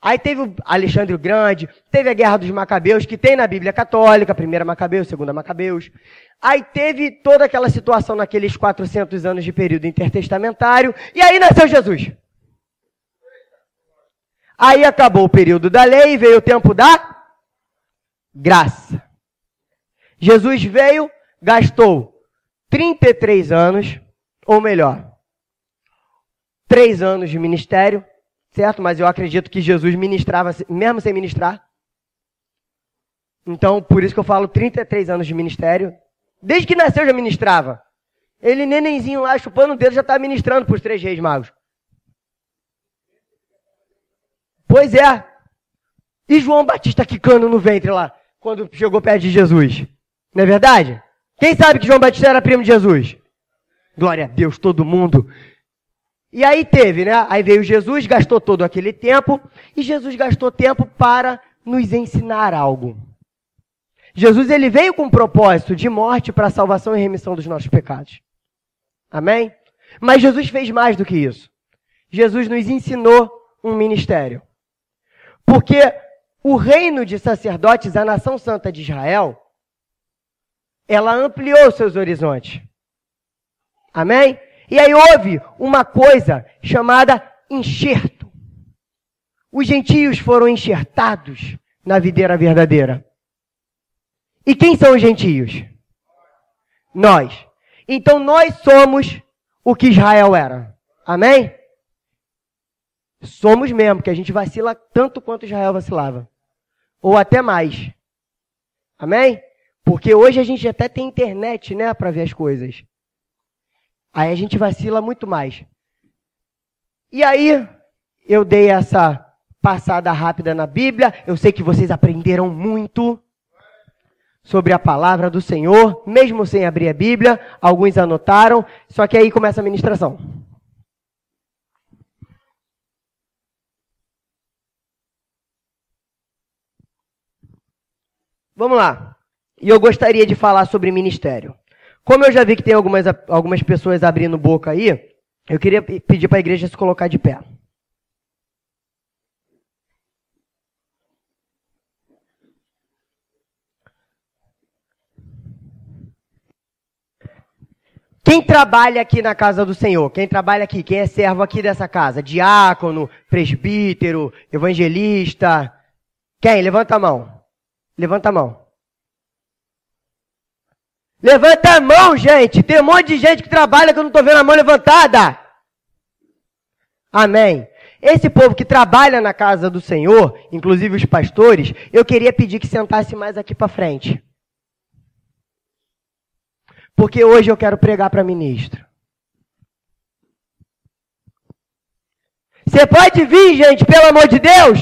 Aí teve o Alexandre o Grande, teve a Guerra dos Macabeus, que tem na Bíblia Católica, 1ª Macabeus, 2ª Macabeus. Aí teve toda aquela situação naqueles 400 anos de período intertestamentário, e aí nasceu Jesus. Aí acabou o período da lei e veio o tempo da graça. Jesus veio, gastou 33 anos, ou melhor, 3 anos de ministério, certo? Mas eu acredito que Jesus ministrava, mesmo sem ministrar. Então, por isso que eu falo 33 anos de ministério. Desde que nasceu já ministrava. Ele, nenenzinho lá, chupando o dedo, já estava ministrando para os 3 reis magos. Pois é. E João Batista quicando no ventre lá, quando chegou perto de Jesus. Não é verdade? Quem sabe que João Batista era primo de Jesus? Glória a Deus, todo mundo. E aí teve, né? Aí veio Jesus, gastou todo aquele tempo, e Jesus gastou tempo para nos ensinar algo. Jesus, ele veio com um propósito de morte para a salvação e remissão dos nossos pecados. Amém? Mas Jesus fez mais do que isso. Jesus nos ensinou um ministério. Porque o reino de sacerdotes, a nação santa de Israel, ela ampliou seus horizontes. Amém? E aí houve uma coisa chamada enxerto. Os gentios foram enxertados na videira verdadeira. E quem são os gentios? Nós. Então nós somos o que Israel era. Amém? Somos mesmo, porque a gente vacila tanto quanto Israel vacilava. Ou até mais. Amém? Porque hoje a gente até tem internet, né, para ver as coisas. Aí a gente vacila muito mais. E aí, eu dei essa passada rápida na Bíblia. Eu sei que vocês aprenderam muito sobre a palavra do Senhor, mesmo sem abrir a Bíblia. Alguns anotaram. Só que aí começa a ministração. Vamos lá. E eu gostaria de falar sobre ministério. Como eu já vi que tem algumas pessoas abrindo boca aí, eu queria pedir para a igreja se colocar de pé. Quem trabalha aqui na casa do Senhor? Quem trabalha aqui? Quem é servo aqui dessa casa? Diácono, presbítero, evangelista? Quem? Levanta a mão. Levanta a mão. Levanta a mão, gente. Tem um monte de gente que trabalha que eu não estou vendo a mão levantada. Amém. Esse povo que trabalha na casa do Senhor, inclusive os pastores, eu queria pedir que sentasse mais aqui para frente. Porque hoje eu quero pregar para ministro. Você pode vir, gente, pelo amor de Deus?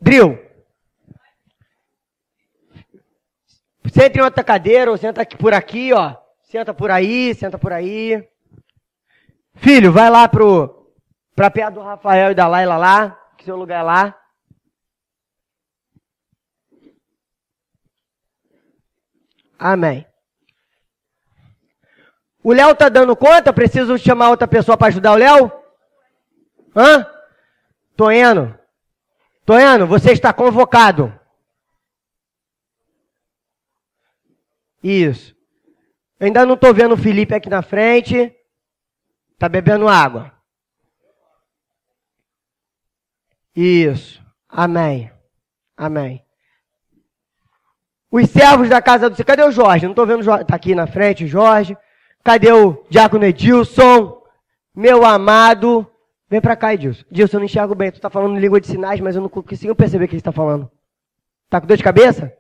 Drill. Senta em outra cadeira, ou senta aqui por aqui, ó. Senta por aí, senta por aí. Filho, vai lá pra perto do Rafael e da Laila lá, que seu lugar é lá. Amém. O Léo tá dando conta? Preciso chamar outra pessoa para ajudar o Léo? Hã? Tonhano, você está convocado. Isso. Eu ainda não estou vendo o Felipe aqui na frente. Está bebendo água. Isso. Amém. Amém. Os servos da casa do Senhor. Cadê o Jorge? Não estou vendo o Jorge. Está aqui na frente o Jorge. Cadê o diácono Edilson? Meu amado. Vem pra cá, Edilson. Edilson, eu não enxergo bem. Tu tá falando em língua de sinais, mas eu não consigo perceber o que ele está falando. Tá com dor de cabeça?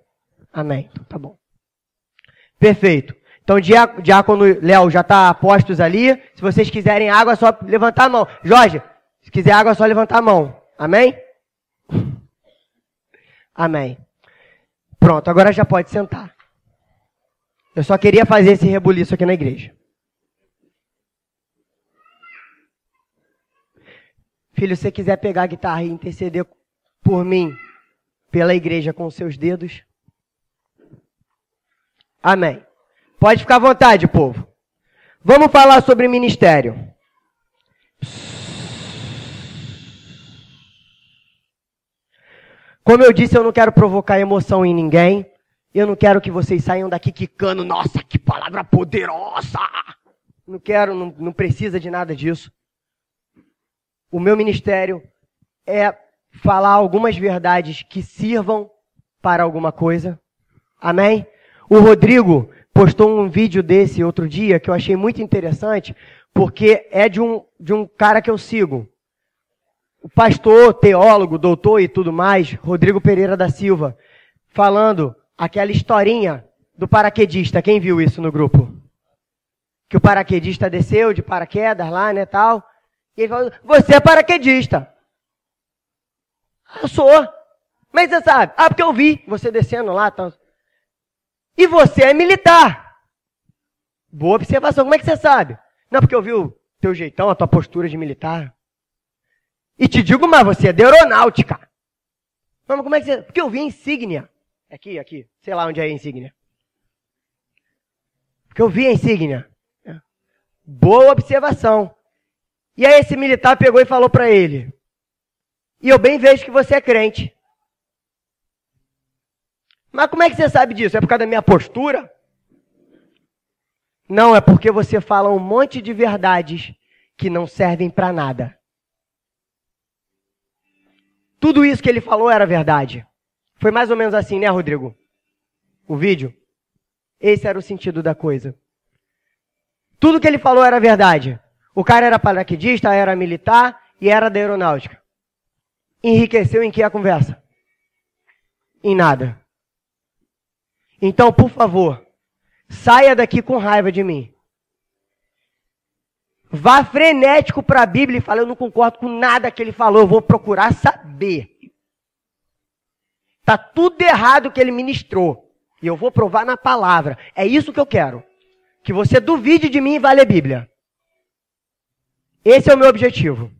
Amém. Então, tá bom. Perfeito. Então, diácono Léo já está a postos ali. Se vocês quiserem água, é só levantar a mão. Jorge, se quiser água, é só levantar a mão. Amém? Amém. Pronto, agora já pode sentar. Eu só queria fazer esse rebuliço aqui na igreja. Filho, se você quiser pegar a guitarra e interceder por mim, pela igreja com os seus dedos. Amém. Pode ficar à vontade, povo. Vamos falar sobre ministério. Como eu disse, eu não quero provocar emoção em ninguém. Eu não quero que vocês saiam daqui quicando. Nossa, que palavra poderosa! Não quero, não precisa de nada disso. O meu ministério é falar algumas verdades que sirvam para alguma coisa. Amém? O Rodrigo postou um vídeo desse outro dia que eu achei muito interessante, porque é de um cara que eu sigo. O pastor, teólogo, doutor e tudo mais, Rodrigo Pereira da Silva, falando aquela historinha do paraquedista. Quem viu isso no grupo? Que o paraquedista desceu de paraquedas lá, né, tal. E ele falou, você é paraquedista. Eu sou. Mas você sabe? Ah, porque eu vi você descendo lá, tal. E você é militar. Boa observação. Como é que você sabe? Não, porque eu vi o teu jeitão, a tua postura de militar. E te digo mais, você é de aeronáutica. Mas como é que você... Porque eu vi a insígnia. Aqui. Sei lá onde é a insígnia. Porque eu vi a insígnia. Boa observação. E aí esse militar pegou e falou para ele. E eu bem vejo que você é crente. Mas como é que você sabe disso? É por causa da minha postura? Não, é porque você fala um monte de verdades que não servem para nada. Tudo isso que ele falou era verdade. Foi mais ou menos assim, né, Rodrigo? O vídeo? Esse era o sentido da coisa. Tudo que ele falou era verdade. O cara era paraquedista, era militar e era da aeronáutica. Enriqueceu em que a conversa? Em nada. Então, por favor, saia daqui com raiva de mim. Vá frenético para a Bíblia e fala, eu não concordo com nada que ele falou, eu vou procurar saber. Está tudo errado que ele ministrou. E eu vou provar na palavra. É isso que eu quero. Que você duvide de mim e vá ler a Bíblia. Esse é o meu objetivo.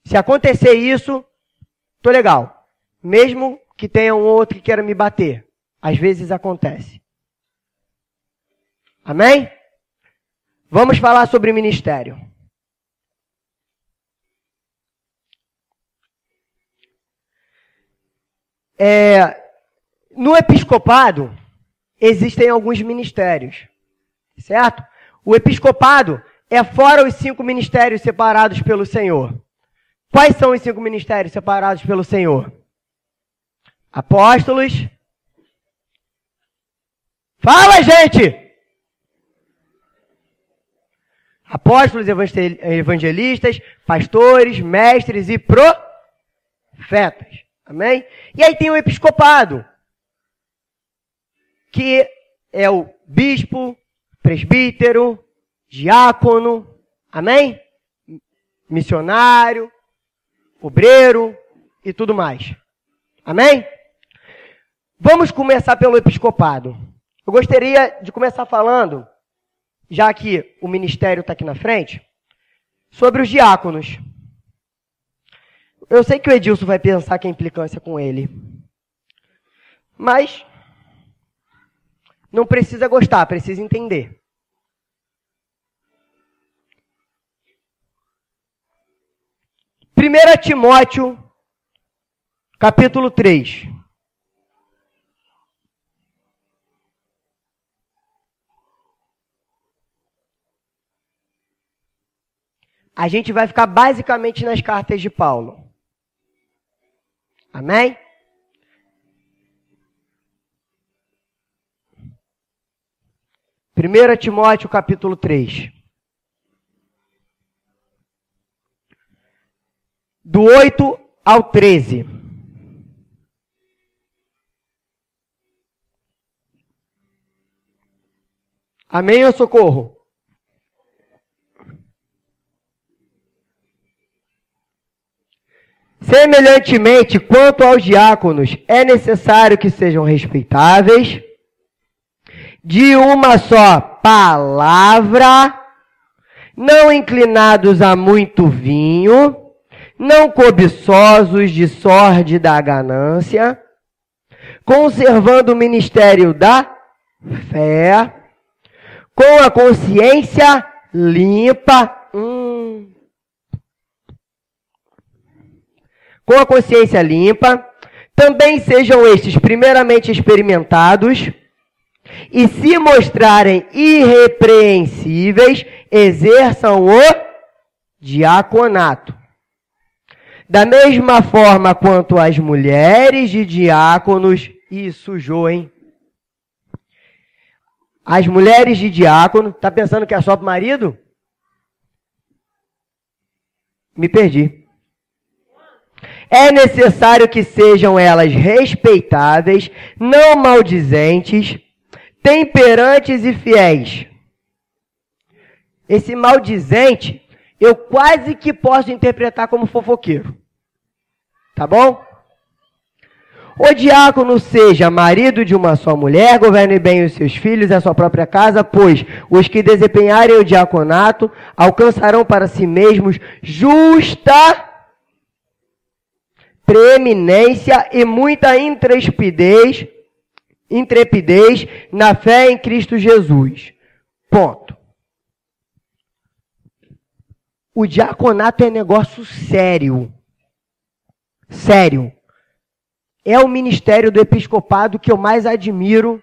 Se acontecer isso, tô legal. Mesmo que tenha um outro que queira me bater. Às vezes acontece. Amém? Vamos falar sobre ministério. No episcopado, existem alguns ministérios. Certo? O episcopado é fora os 5 ministérios separados pelo Senhor. Quais são os 5 ministérios separados pelo Senhor? Apóstolos. Fala, gente! Apóstolos, evangelistas, pastores, mestres e profetas. Amém? E aí tem o episcopado, que é o bispo, presbítero, diácono, amém? Missionário, obreiro e tudo mais. Amém? Vamos começar pelo episcopado. Eu gostaria de começar falando, já que o ministério está aqui na frente, sobre os diáconos. Eu sei que o Edilson vai pensar que é implicância com ele. Mas não precisa gostar, precisa entender. Primeira Timóteo, capítulo 3. A gente vai ficar basicamente nas cartas de Paulo. Amém? Primeira Timóteo, capítulo 3. Do 8 ao 13. Amém ou socorro? Semelhantemente, quanto aos diáconos, é necessário que sejam respeitáveis, de uma só palavra, não inclinados a muito vinho, não cobiçosos de sórdida ganância, conservando o ministério da fé, com a consciência limpa. Com a consciência limpa, também sejam estes primeiramente experimentados e, se mostrarem irrepreensíveis, exerçam o diaconato. Da mesma forma quanto as mulheres de diáconos, isso, Jô, hein? As mulheres de diácono, tá pensando que é só para o marido? Me perdi. É necessário que sejam elas respeitáveis, não maldizentes, temperantes e fiéis. Esse maldizente, eu quase que posso interpretar como fofoqueiro. Tá bom? O diácono seja marido de uma só mulher, governe bem os seus filhos e a sua própria casa, pois os que desempenharem o diaconato alcançarão para si mesmos justa preeminência e muita intrepidez na fé em Cristo Jesus. Ponto. O diaconato é negócio sério. Sério. É o ministério do episcopado que eu mais admiro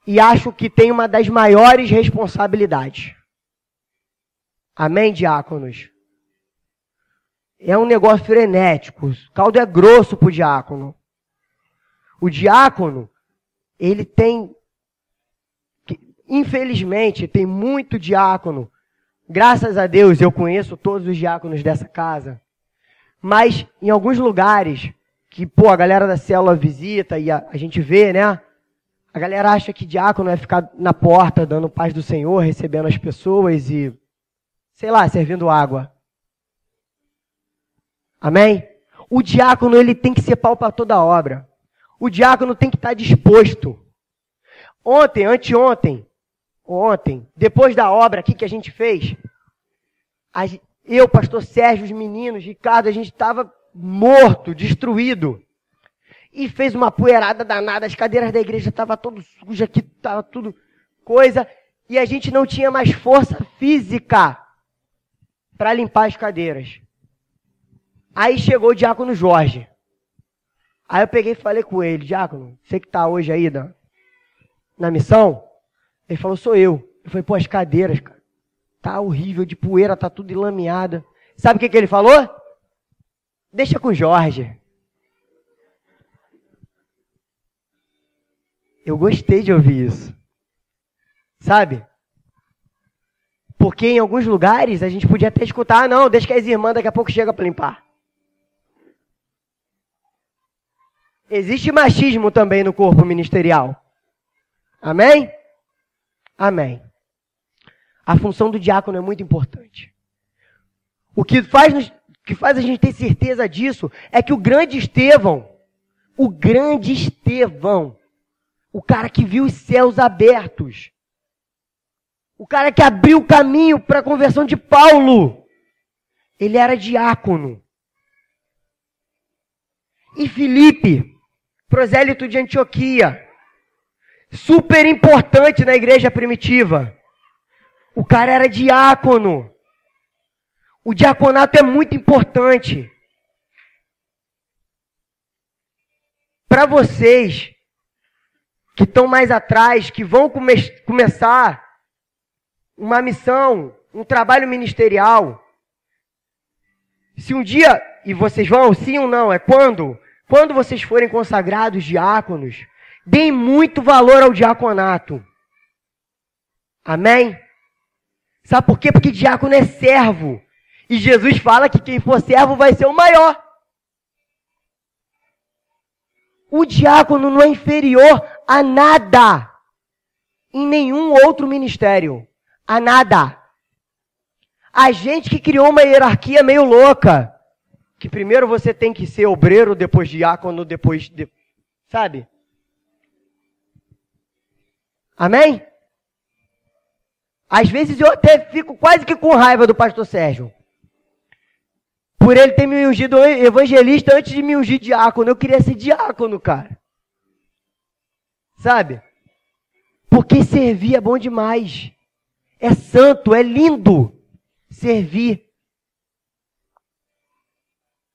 e acho que tem uma das maiores responsabilidades. Amém, diáconos? É um negócio frenético. O caldo é grosso para o diácono. O diácono, ele tem, infelizmente, tem muito diácono. Graças a Deus, eu conheço todos os diáconos dessa casa. Mas, em alguns lugares, que, a galera da célula visita e a gente vê, né? A galera acha que diácono é ficar na porta, dando paz do Senhor, recebendo as pessoas e, sei lá, servindo água. Amém? O diácono, ele tem que ser pau para toda a obra. O diácono tem que estar disposto. Ontem, depois da obra aqui que a gente fez, eu, pastor Sérgio, os meninos, Ricardo, a gente estava morto, destruído. E fez uma poeirada danada, as cadeiras da igreja estavam todas sujas aqui, estava tudo coisa. E a gente não tinha mais força física para limpar as cadeiras. Aí chegou o diácono Jorge. Aí eu peguei e falei com ele, diácono, você que está hoje aí na missão? Ele falou, sou eu. Eu falei, as cadeiras, cara, tá horrível, de poeira, tá tudo enlameada. Sabe o que ele falou? Deixa com o Jorge. Eu gostei de ouvir isso. Sabe? Porque em alguns lugares a gente podia até escutar, não, deixa que as irmãs daqui a pouco chegam para limpar. Existe machismo também no corpo ministerial. Amém? Amém. A função do diácono é muito importante. O que faz a gente ter certeza disso é que o grande Estevão, o cara que viu os céus abertos, o cara que abriu o caminho para a conversão de Paulo, ele era diácono. E Filipe, prosélito de Antioquia, super importante na igreja primitiva. O cara era diácono. O diaconato é muito importante. Para vocês que estão mais atrás, que vão começar uma missão, um trabalho ministerial, se um dia, e vocês vão, sim ou não, é quando vocês forem consagrados diáconos, deem muito valor ao diaconato. Amém? Sabe por quê? Porque diácono é servo. E Jesus fala que quem for servo vai ser o maior. O diácono não é inferior a nada. Em nenhum outro ministério. A nada. A gente que criou uma hierarquia meio louca. Que primeiro você tem que ser obreiro, depois diácono, depois... Sabe? Amém? Às vezes eu até fico quase que com raiva do pastor Sérgio. Por ele ter me ungido evangelista antes de me ungir diácono. Eu queria ser diácono, cara. Sabe? Porque servir é bom demais. É santo, é lindo servir.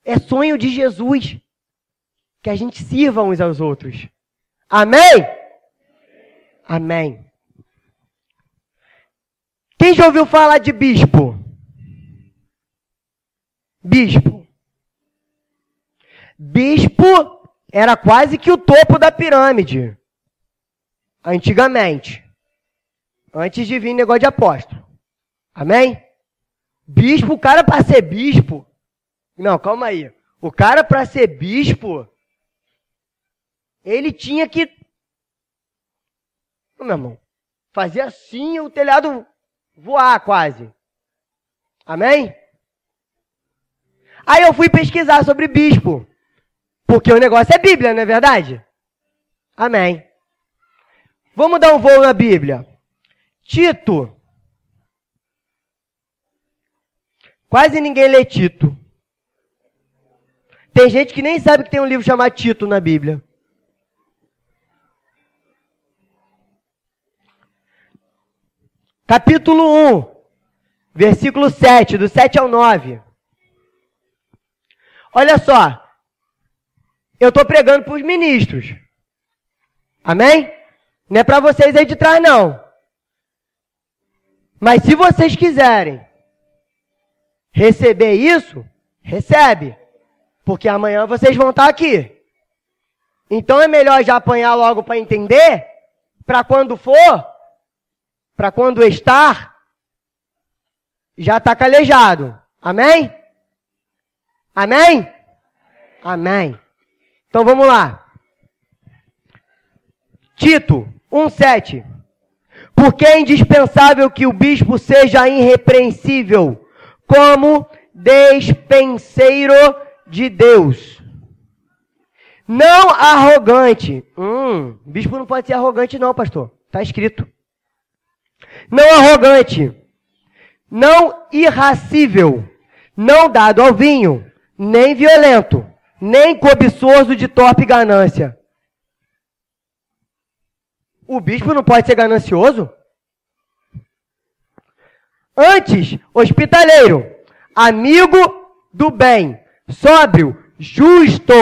É sonho de Jesus que a gente sirva uns aos outros. Amém? Amém. Quem já ouviu falar de bispo? Bispo. Bispo era quase que o topo da pirâmide. Antigamente. Antes de vir negócio de apóstolo. Amém? Bispo, o cara para ser bispo. Não, calma aí. O cara para ser bispo, ele tinha que, meu irmão, fazer assim o telhado voar quase. Amém? Aí eu fui pesquisar sobre bispo. Porque o negócio é Bíblia, não é verdade? Amém. Vamos dar um voo na Bíblia. Tito. Quase ninguém lê Tito. Tem gente que nem sabe que tem um livro chamado Tito na Bíblia. Capítulo 1, versículo 7, do 7 ao 9. Olha só. Eu estou pregando para os ministros. Amém? Não é para vocês aí de trás, não. Mas se vocês quiserem receber isso, recebe. Porque amanhã vocês vão estar aqui. Então é melhor já apanhar logo para entender, para quando for, para quando estar, já está calejado. Amém? Amém? Amém. Então vamos lá. Tito 1,7. Porque é indispensável que o bispo seja irrepreensível, como despenseiro de Deus. Não arrogante. Bispo não pode ser arrogante não, pastor. Está escrito. Não arrogante. Não irascível. Não dado ao vinho. Nem violento. Nem cobiçoso de torpe ganância. O bispo não pode ser ganancioso? Antes, hospitaleiro, amigo do bem, sóbrio, justo,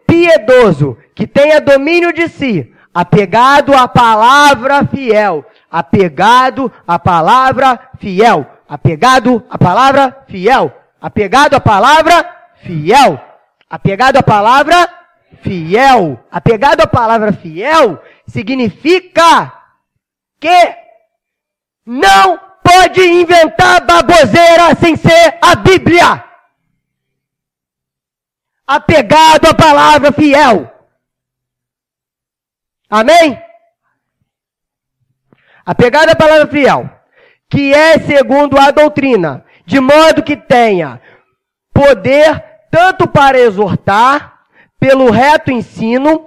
piedoso, que tenha domínio de si, apegado à palavra fiel, apegado à palavra fiel, apegado à palavra fiel, apegado à palavra fiel, apegado à palavra fiel, apegado à palavra fiel, significa que não pode inventar baboseira sem ser a Bíblia. Apegado à palavra fiel. Amém? Apegado à palavra fiel, que é segundo a doutrina, de modo que tenha poder tanto para exortar, pelo reto ensino,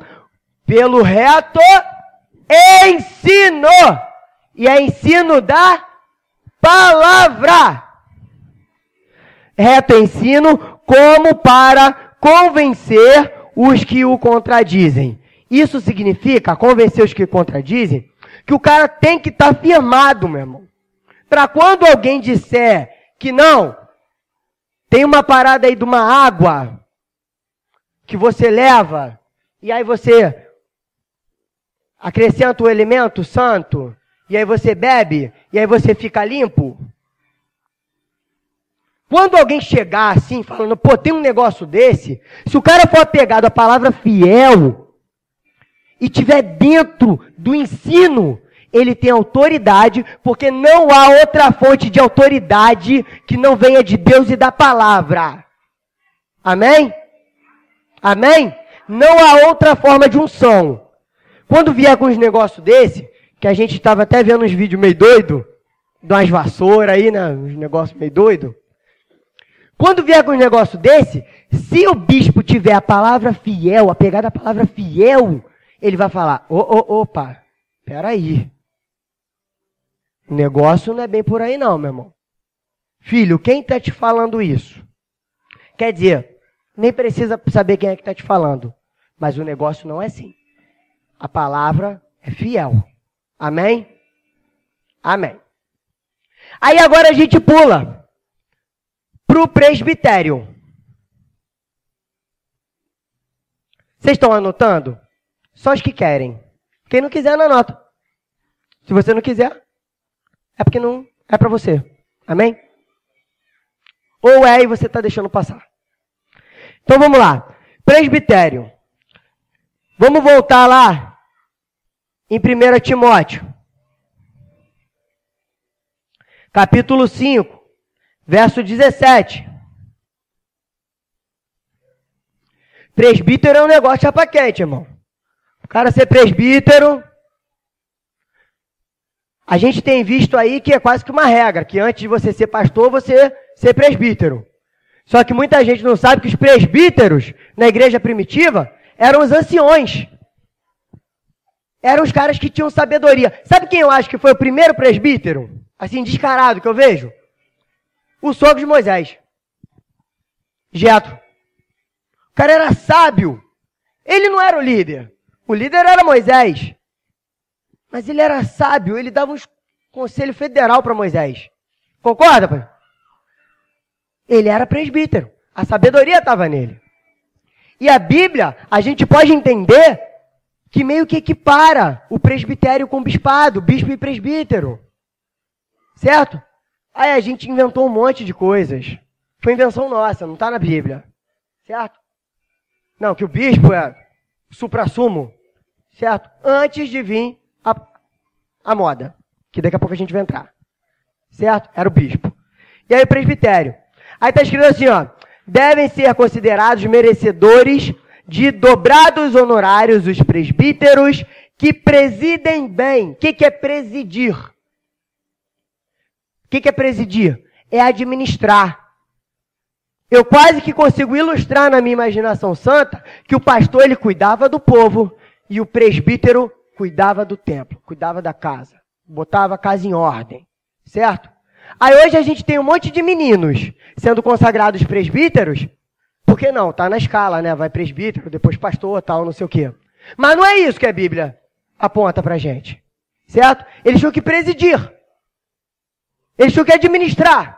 pelo reto ensino. E é ensino da palavra. Reto ensino como para convencer os que o contradizem. Isso significa, convencer os que contradizem, que o cara tem que estar firmado, meu irmão. Para quando alguém disser que não, tem uma parada aí de uma água que você leva, e aí você acrescenta o elemento santo, e aí você bebe, e aí você fica limpo. Quando alguém chegar assim, falando, pô, tem um negócio desse, se o cara for apegado à palavra fiel, e tiver dentro do ensino, ele tem autoridade, porque não há outra fonte de autoridade que não venha de Deus e da palavra. Amém? Amém? Não há outra forma de unção. Quando vier com uns negócios desse, que a gente estava até vendo uns vídeos meio doido, de umas vassouras aí, né? Uns negócios meio doido. Quando vier com um negócio desse, se o bispo tiver a palavra fiel, apegado à palavra fiel, ele vai falar, opa, peraí. O negócio não é bem por aí não, meu irmão. Filho, quem está te falando isso? Quer dizer, nem precisa saber quem é que está te falando. Mas o negócio não é assim. A palavra é fiel. Amém? Amém. Aí agora a gente pula para o presbitério. Vocês estão anotando? Só os que querem. Quem não quiser, não anota. Se você não quiser, é porque não é para você. Amém? Ou é e você está deixando passar. Então vamos lá. Presbitério. Vamos voltar lá em 1 Timóteo. Capítulo 5, verso 17. Presbítero é um negócio chapa quente, irmão. O cara ser presbítero, a gente tem visto aí que é quase que uma regra, que antes de você ser pastor, você ser presbítero. Só que muita gente não sabe que os presbíteros, na igreja primitiva, eram os anciões. Eram os caras que tinham sabedoria. Sabe quem eu acho que foi o primeiro presbítero? Assim, descarado, que eu vejo? O sogro de Moisés. Jetro. O cara era sábio. Ele não era o líder. O líder era Moisés. Mas ele era sábio. Ele dava um conselho federal para Moisés. Concorda, pai? Ele era presbítero. A sabedoria estava nele. E a Bíblia, a gente pode entender que meio que equipara o presbitério com o bispado, bispo e presbítero. Certo? Aí a gente inventou um monte de coisas. Foi invenção nossa, não está na Bíblia. Certo? Não, que o bispo é suprassumo. Certo? Antes de vir a moda. Que daqui a pouco a gente vai entrar. Certo? Era o bispo. E aí o presbitério. Aí está escrito assim, ó. Devem ser considerados merecedores de dobrados honorários os presbíteros que presidem bem. O que é presidir? O que é presidir? É administrar. Eu quase que consigo ilustrar na minha imaginação santa que o pastor ele cuidava do povo e o presbítero cuidava do templo, cuidava da casa, botava a casa em ordem, certo? Aí hoje a gente tem um monte de meninos sendo consagrados presbíteros, porque não, tá na escala, né? Vai presbítero, depois pastor, tal, não sei o quê. Mas não é isso que a Bíblia aponta pra gente, certo? Eles tinham que presidir. Eles tinham que administrar.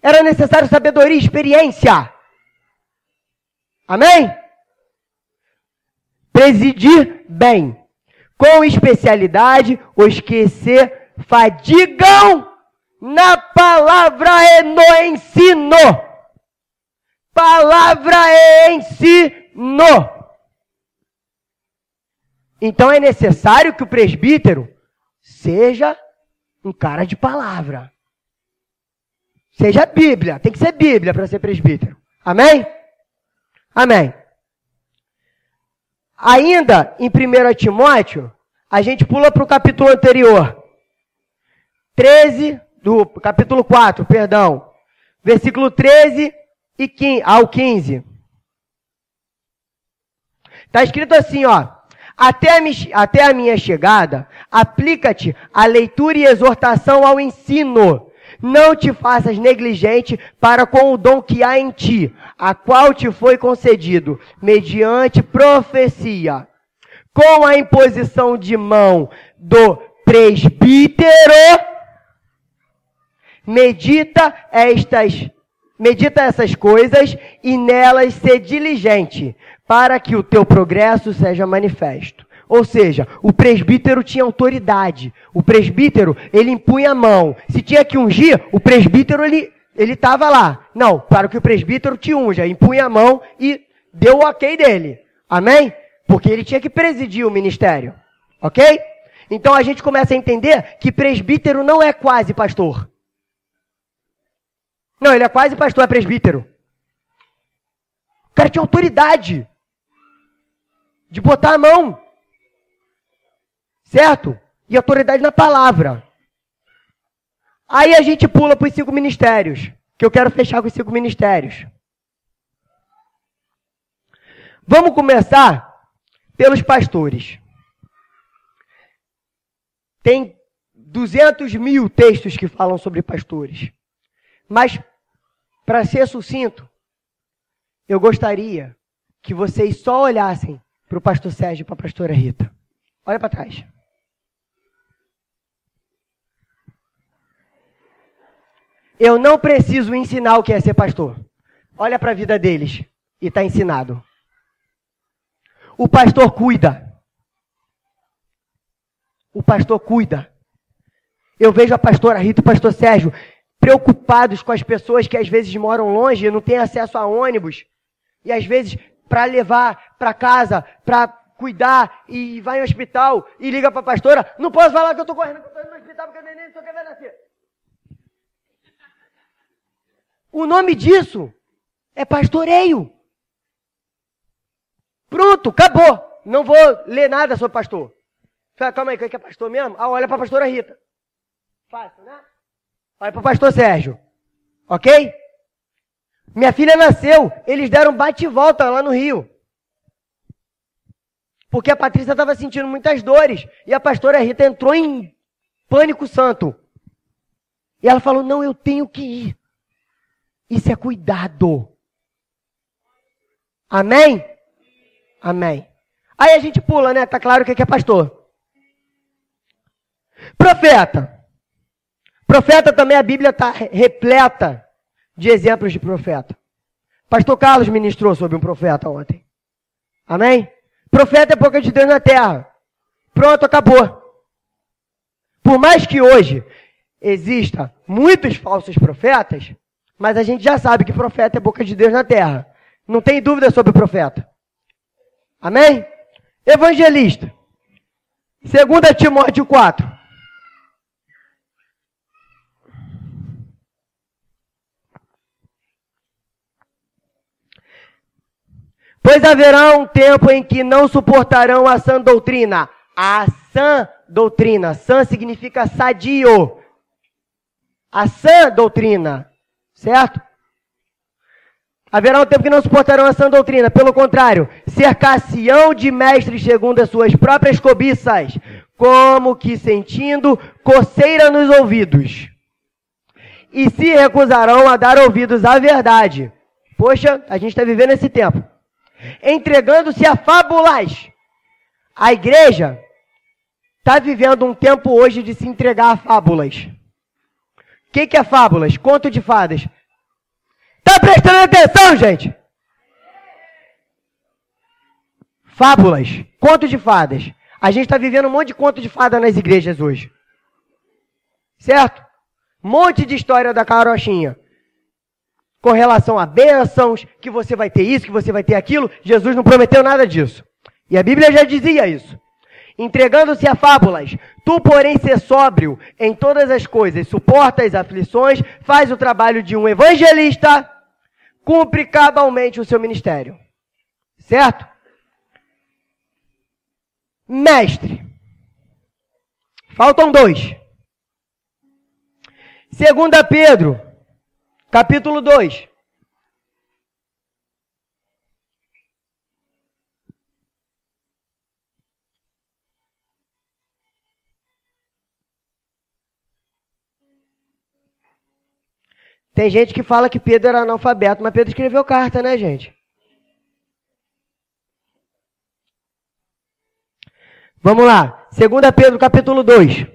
Era necessário sabedoria e experiência. Amém? Presidir bem. Com especialidade, os que se fadigam na palavra e no ensino. Palavra e ensino. Então é necessário que o presbítero seja um cara de palavra. Seja Bíblia. Tem que ser Bíblia para ser presbítero. Amém? Amém. Ainda em 1 Timóteo, a gente pula para o capítulo anterior. Do capítulo 4, perdão. Versículo 13 ao 15. Está escrito assim, ó. Até a minha chegada, aplica-te a leitura e exortação ao ensino. Não te faças negligente para com o dom que há em ti, a qual te foi concedido, mediante profecia, com a imposição de mão do presbítero. Medita essas coisas e nelas ser diligente, para que o teu progresso seja manifesto. Ou seja, o presbítero tinha autoridade. O presbítero, ele impunha a mão. Se tinha que ungir, o presbítero, ele estava lá. Não, para que o presbítero te unja, impunha a mão e deu o ok dele. Amém? Porque ele tinha que presidir o ministério. Ok? Então a gente começa a entender que presbítero não é quase pastor. Não, ele é quase pastor, é presbítero. O cara tinha autoridade de botar a mão. Certo? E autoridade na palavra. Aí a gente pula para os 5 ministérios. Que eu quero fechar com os 5 ministérios. Vamos começar pelos pastores. Tem 200.000 textos que falam sobre pastores. Mas, para ser sucinto, eu gostaria que vocês só olhassem para o pastor Sérgio e para a pastora Rita. Olha para trás. Eu não preciso ensinar o que é ser pastor. Olha para a vida deles e está ensinado. O pastor cuida. O pastor cuida. Eu vejo a pastora Rita e o pastor Sérgio preocupados com as pessoas que às vezes moram longe e não têm acesso a ônibus. E às vezes para levar para casa, para cuidar e vai ao hospital e liga para a pastora. Não posso falar que eu estou correndo, que eu estou indo no hospital porque o neném não sei o que vai nascer. O nome disso é pastoreio. Pronto, acabou. Não vou ler nada sobre pastor. Calma aí, que é pastor mesmo? Ah, olha para a pastora Rita. Fácil, né? Olha para o pastor Sérgio. Ok? Minha filha nasceu. Eles deram bate e volta lá no Rio. Porque a Patrícia estava sentindo muitas dores. E a pastora Rita entrou em pânico santo. E ela falou, não, eu tenho que ir. Isso é cuidado. Amém? Amém. Aí a gente pula, né? Tá claro o que é pastor. Profeta. Profeta também, a Bíblia está repleta de exemplos de profeta. Pastor Carlos ministrou sobre um profeta ontem. Amém? Profeta é boca de Deus na terra. Pronto, acabou. Por mais que hoje exista muitos falsos profetas, mas a gente já sabe que profeta é boca de Deus na terra. Não tem dúvida sobre o profeta. Amém? Evangelista. 2 Timóteo 4. Pois haverá um tempo em que não suportarão a sã doutrina. A sã doutrina. Sã significa sadio. A sã doutrina. Certo? Haverá um tempo que não suportarão a sã doutrina. Pelo contrário, cercar-se-ão de mestres segundo as suas próprias cobiças, como que sentindo coceira nos ouvidos. E se recusarão a dar ouvidos à verdade. Poxa, a gente está vivendo esse tempo. Entregando-se a fábulas. A igreja está vivendo um tempo hoje de se entregar a fábulas. O que é fábulas? Conto de fadas. Está prestando atenção, gente? Fábulas, conto de fadas. A gente está vivendo um monte de conto de fada nas igrejas hoje. Certo? Um monte de história da carochinha. Com relação a bênçãos, que você vai ter isso, que você vai ter aquilo. Jesus não prometeu nada disso. E a Bíblia já dizia isso. Entregando-se a fábulas, tu, porém, ser sóbrio em todas as coisas, suporta as aflições, faz o trabalho de um evangelista, cumpre cabalmente o seu ministério. Certo? Mestre. Faltam 2. 2 Pedro, capítulo 2. Tem gente que fala que Pedro era analfabeto, mas Pedro escreveu carta, né, gente? Vamos lá. 2 Pedro, capítulo 2.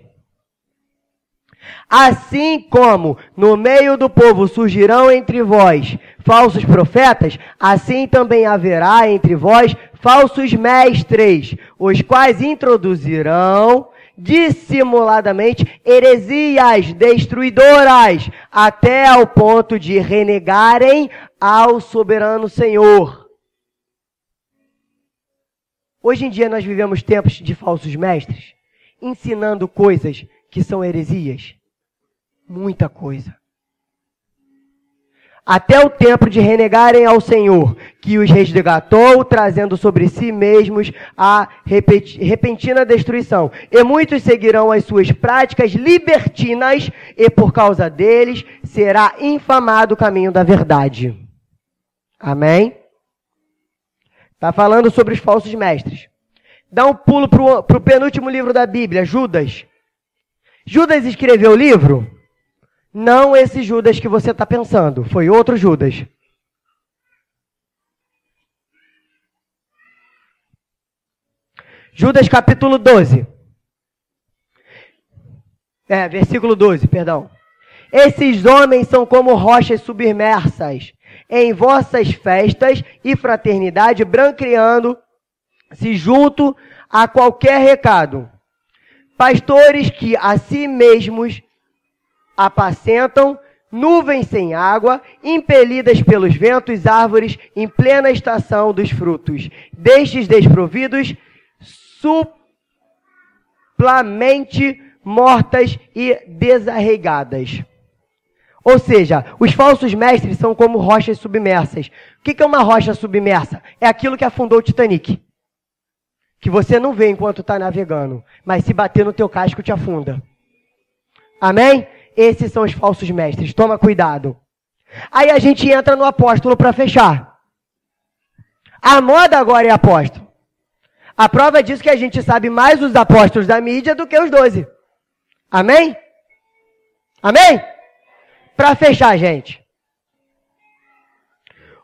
Assim como no meio do povo surgirão entre vós falsos profetas, assim também haverá entre vós falsos mestres, os quais introduzirão dissimuladamente heresias destruidoras, até ao ponto de renegarem ao soberano Senhor. Hoje em dia nós vivemos tempos de falsos mestres, ensinando coisas que são heresias. Muita coisa. Até o tempo de renegarem ao Senhor, que os resgatou, trazendo sobre si mesmos a repentina destruição. E muitos seguirão as suas práticas libertinas, e por causa deles será infamado o caminho da verdade. Amém? Está falando sobre os falsos mestres. Dá um pulo para o penúltimo livro da Bíblia, Judas. Judas escreveu o livro? Não esse Judas que você está pensando. Foi outro Judas. Judas capítulo 12. Versículo 12, perdão. Esses homens são como rochas submersas em vossas festas e fraternidade, branqueando-se junto a qualquer recado. Pastores que a si mesmos apacentam, nuvens sem água, impelidas pelos ventos, árvores em plena estação dos frutos, destes desprovidos, suplamente mortas e desarraigadas. Ou seja, os falsos mestres são como rochas submersas. O que é uma rocha submersa? É aquilo que afundou o Titanic. Que você não vê enquanto está navegando, mas se bater no teu casco te afunda. Amém? Esses são os falsos mestres. Toma cuidado. Aí a gente entra no apóstolo para fechar. A moda agora é apóstolo. A prova disso é que a gente sabe mais os apóstolos da mídia do que os 12. Amém? Amém? Para fechar, gente.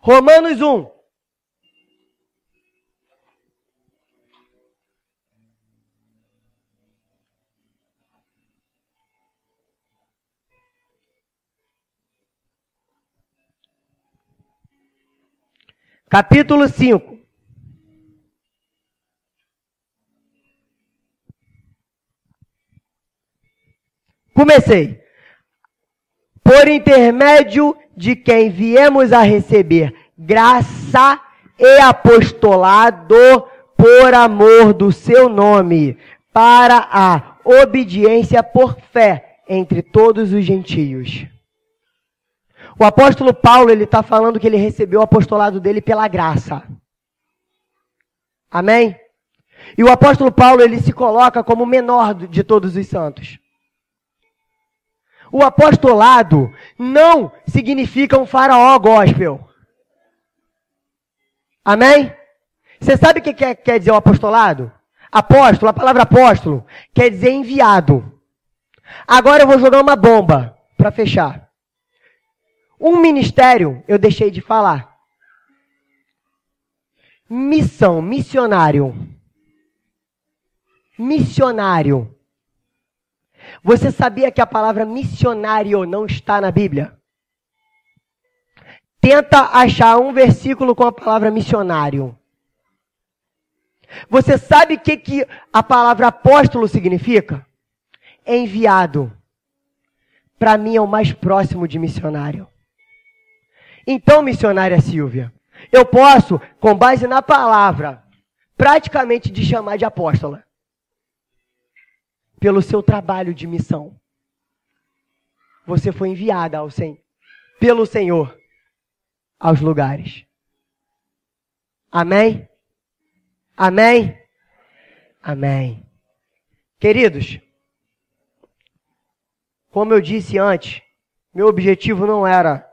Romanos 1. Capítulo 5. Comecei. Por intermédio de quem viemos a receber graça e apostolado por amor do seu nome, para a obediência por fé entre todos os gentios. O apóstolo Paulo, ele está falando que ele recebeu o apostolado dele pela graça. Amém? E o apóstolo Paulo, ele se coloca como o menor de todos os santos. O apostolado não significa um faraó gospel. Amém? Você sabe o que quer dizer o apostolado? Apóstolo, a palavra apóstolo, quer dizer enviado. Agora eu vou jogar uma bomba para fechar. Um ministério, eu deixei de falar. Missão, missionário. Missionário. Você sabia que a palavra missionário não está na Bíblia? Tenta achar um versículo com a palavra missionário. Você sabe o que a palavra apóstolo significa? Enviado. Para mim é o mais próximo de missionário. Então, missionária Silvia, eu posso, com base na palavra, praticamente te chamar de apóstola. Pelo seu trabalho de missão. Você foi enviada pelo Senhor aos lugares. Amém? Amém? Amém. Queridos, como eu disse antes, meu objetivo não era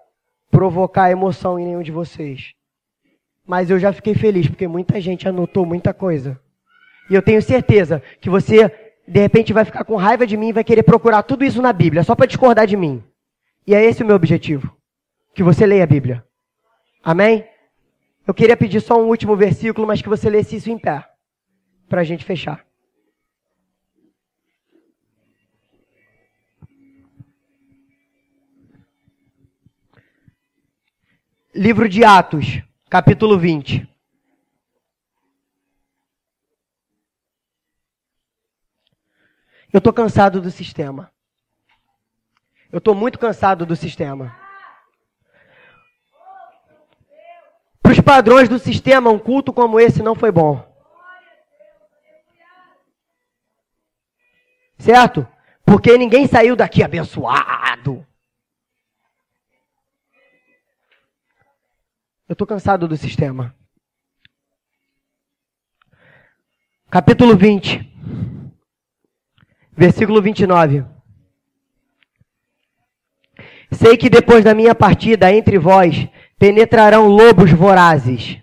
provocar emoção em nenhum de vocês. Mas eu já fiquei feliz, porque muita gente anotou muita coisa. E eu tenho certeza que você, de repente, vai ficar com raiva de mim e vai querer procurar tudo isso na Bíblia, só para discordar de mim. E é esse o meu objetivo. Que você leia a Bíblia. Amém? Eu queria pedir só um último versículo, mas que você lesse isso em pé. Para a gente fechar. Livro de Atos, capítulo 20. Eu estou cansado do sistema. Eu estou muito cansado do sistema. Para os padrões do sistema, um culto como esse não foi bom. Certo? Porque ninguém saiu daqui abençoado. Eu estou cansado do sistema. Capítulo 20. Versículo 29. Sei que depois da minha partida entre vós penetrarão lobos vorazes,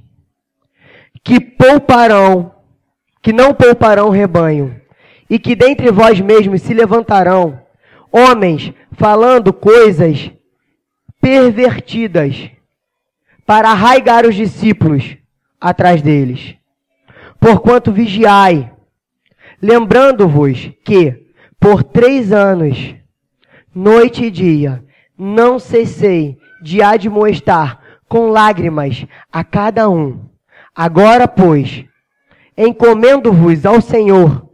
que não pouparão rebanho, e que dentre vós mesmos se levantarão homens falando coisas pervertidas, para arraigar os discípulos atrás deles. Porquanto vigiai, lembrando-vos que, por 3 anos, noite e dia, não cessei de admoestar com lágrimas a cada um. Agora, pois, encomendo-vos ao Senhor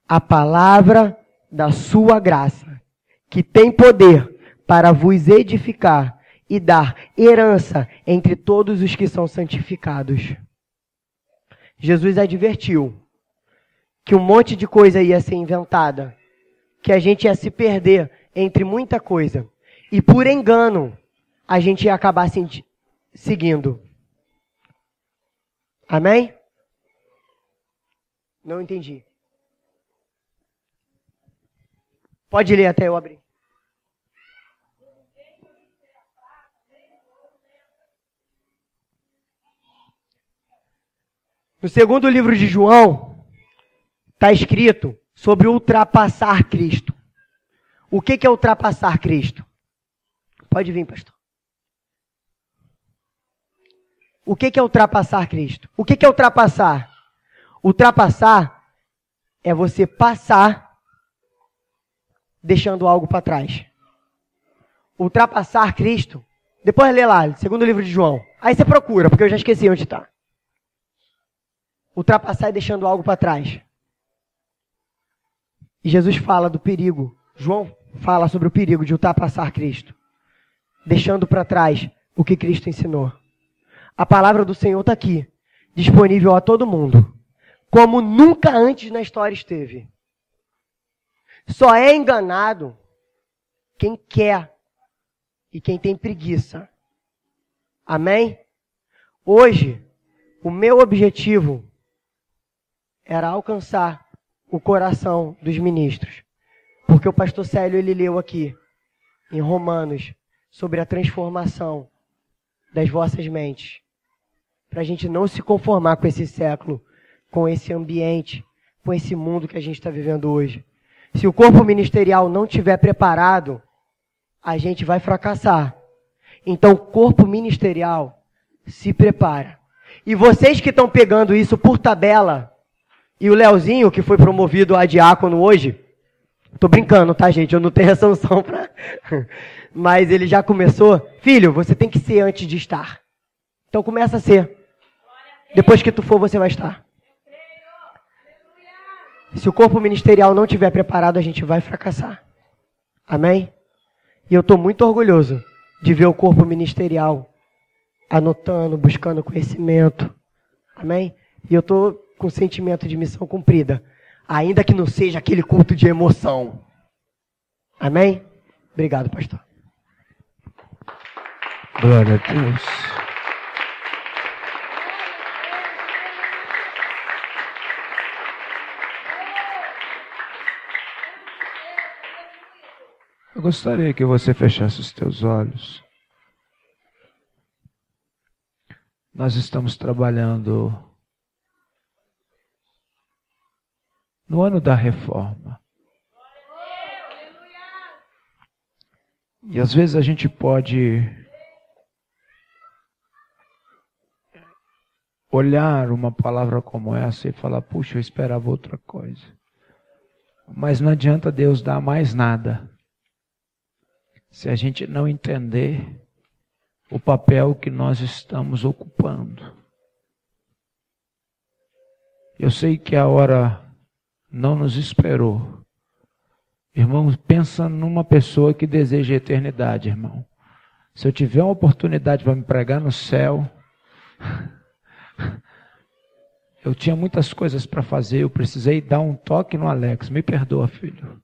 a palavra da sua graça, que tem poder para vos edificar e dar herança entre todos os que são santificados. Jesus advertiu que um monte de coisa ia ser inventada, que a gente ia se perder entre muita coisa, e por engano a gente ia acabar seguindo. Amém? Não entendi. Pode ler até eu abrir. No segundo livro de João, está escrito sobre ultrapassar Cristo. O que é ultrapassar Cristo? Pode vir, pastor. O que é ultrapassar Cristo? O que é ultrapassar? Ultrapassar é você passar deixando algo para trás. Ultrapassar Cristo. Depois lê lá, segundo livro de João. Aí você procura, porque eu já esqueci onde está. Ultrapassar é deixando algo para trás. E Jesus fala do perigo. João fala sobre o perigo de ultrapassar Cristo, deixando para trás o que Cristo ensinou. A palavra do Senhor está aqui, disponível a todo mundo, como nunca antes na história esteve. Só é enganado quem quer e quem tem preguiça. Amém? Hoje, o meu objetivo era alcançar o coração dos ministros. Porque o pastor Célio, ele leu aqui, em Romanos, sobre a transformação das vossas mentes. Para a gente não se conformar com esse século, com esse ambiente, com esse mundo que a gente está vivendo hoje. Se o corpo ministerial não estiver preparado, a gente vai fracassar. Então, o corpo ministerial se prepara. E vocês que estão pegando isso por tabela, e o Leozinho, que foi promovido a diácono hoje, tô brincando, tá, gente? Eu não tenho essa unção pra... Mas ele já começou. Filho, você tem que ser antes de estar. Então começa a ser. Depois que tu for, você vai estar. Se o corpo ministerial não estiver preparado, a gente vai fracassar. Amém? E eu estou muito orgulhoso de ver o corpo ministerial anotando, buscando conhecimento. Amém? E eu estou com sentimento de missão cumprida. Ainda que não seja aquele culto de emoção. Amém? Obrigado, pastor. Glória a Deus. Eu gostaria que você fechasse os teus olhos. Nós estamos trabalhando no ano da reforma. E às vezes a gente pode olhar uma palavra como essa e falar, puxa, eu esperava outra coisa. Mas não adianta Deus dar mais nada se a gente não entender o papel que nós estamos ocupando. Eu sei que a hora não nos esperou. Irmão, pensa numa pessoa que deseja a eternidade, irmão. Se eu tiver uma oportunidade para me pregar no céu, eu tinha muitas coisas para fazer, eu precisei dar um toque no Alex. Me perdoa, filho.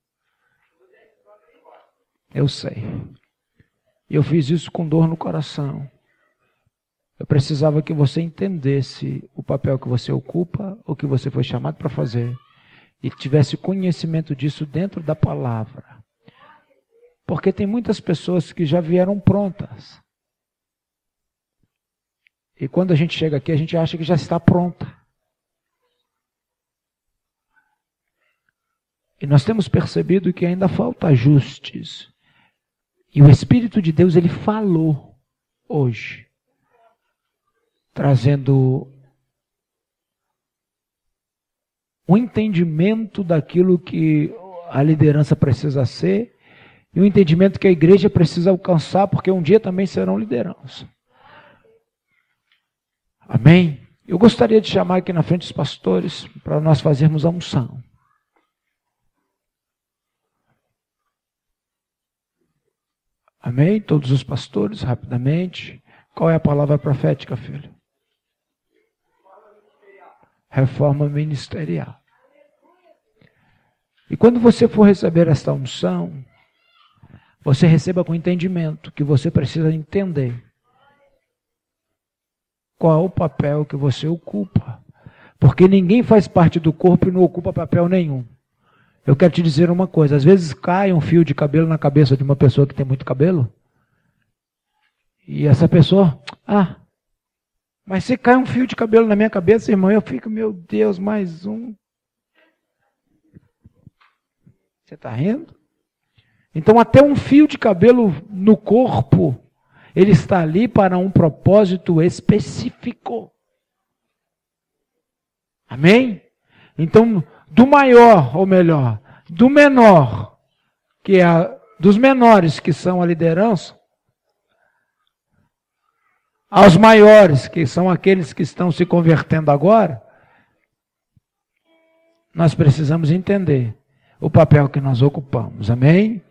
Eu sei. E eu fiz isso com dor no coração. Eu precisava que você entendesse o papel que você ocupa, o que você foi chamado para fazer, e tivesse conhecimento disso dentro da palavra. Porque tem muitas pessoas que já vieram prontas. E quando a gente chega aqui, a gente acha que já está pronta. E nós temos percebido que ainda falta ajustes. E o Espírito de Deus, ele falou hoje, trazendo um entendimento daquilo que a liderança precisa ser E o entendimento que a igreja precisa alcançar, porque um dia também serão liderança. Amém? Eu gostaria de chamar aqui na frente os pastores para nós fazermos a unção. Amém? Todos os pastores, rapidamente. Qual é a palavra profética, filho? Reforma ministerial. E quando você for receber esta unção, você receba com entendimento que você precisa entender qual é o papel que você ocupa. Porque ninguém faz parte do corpo e não ocupa papel nenhum. Eu quero te dizer uma coisa, às vezes cai um fio de cabelo na cabeça de uma pessoa que tem muito cabelo, e essa pessoa, mas se cai um fio de cabelo na minha cabeça, irmão, eu fico, meu Deus, mais um. Você está rindo? Então até um fio de cabelo no corpo, ele está ali para um propósito específico. Amém? Então, do maior, ou melhor, do menor, dos menores que são a liderança, aos maiores, que são aqueles que estão se convertendo agora, nós precisamos entender o papel que nós ocupamos. Amém?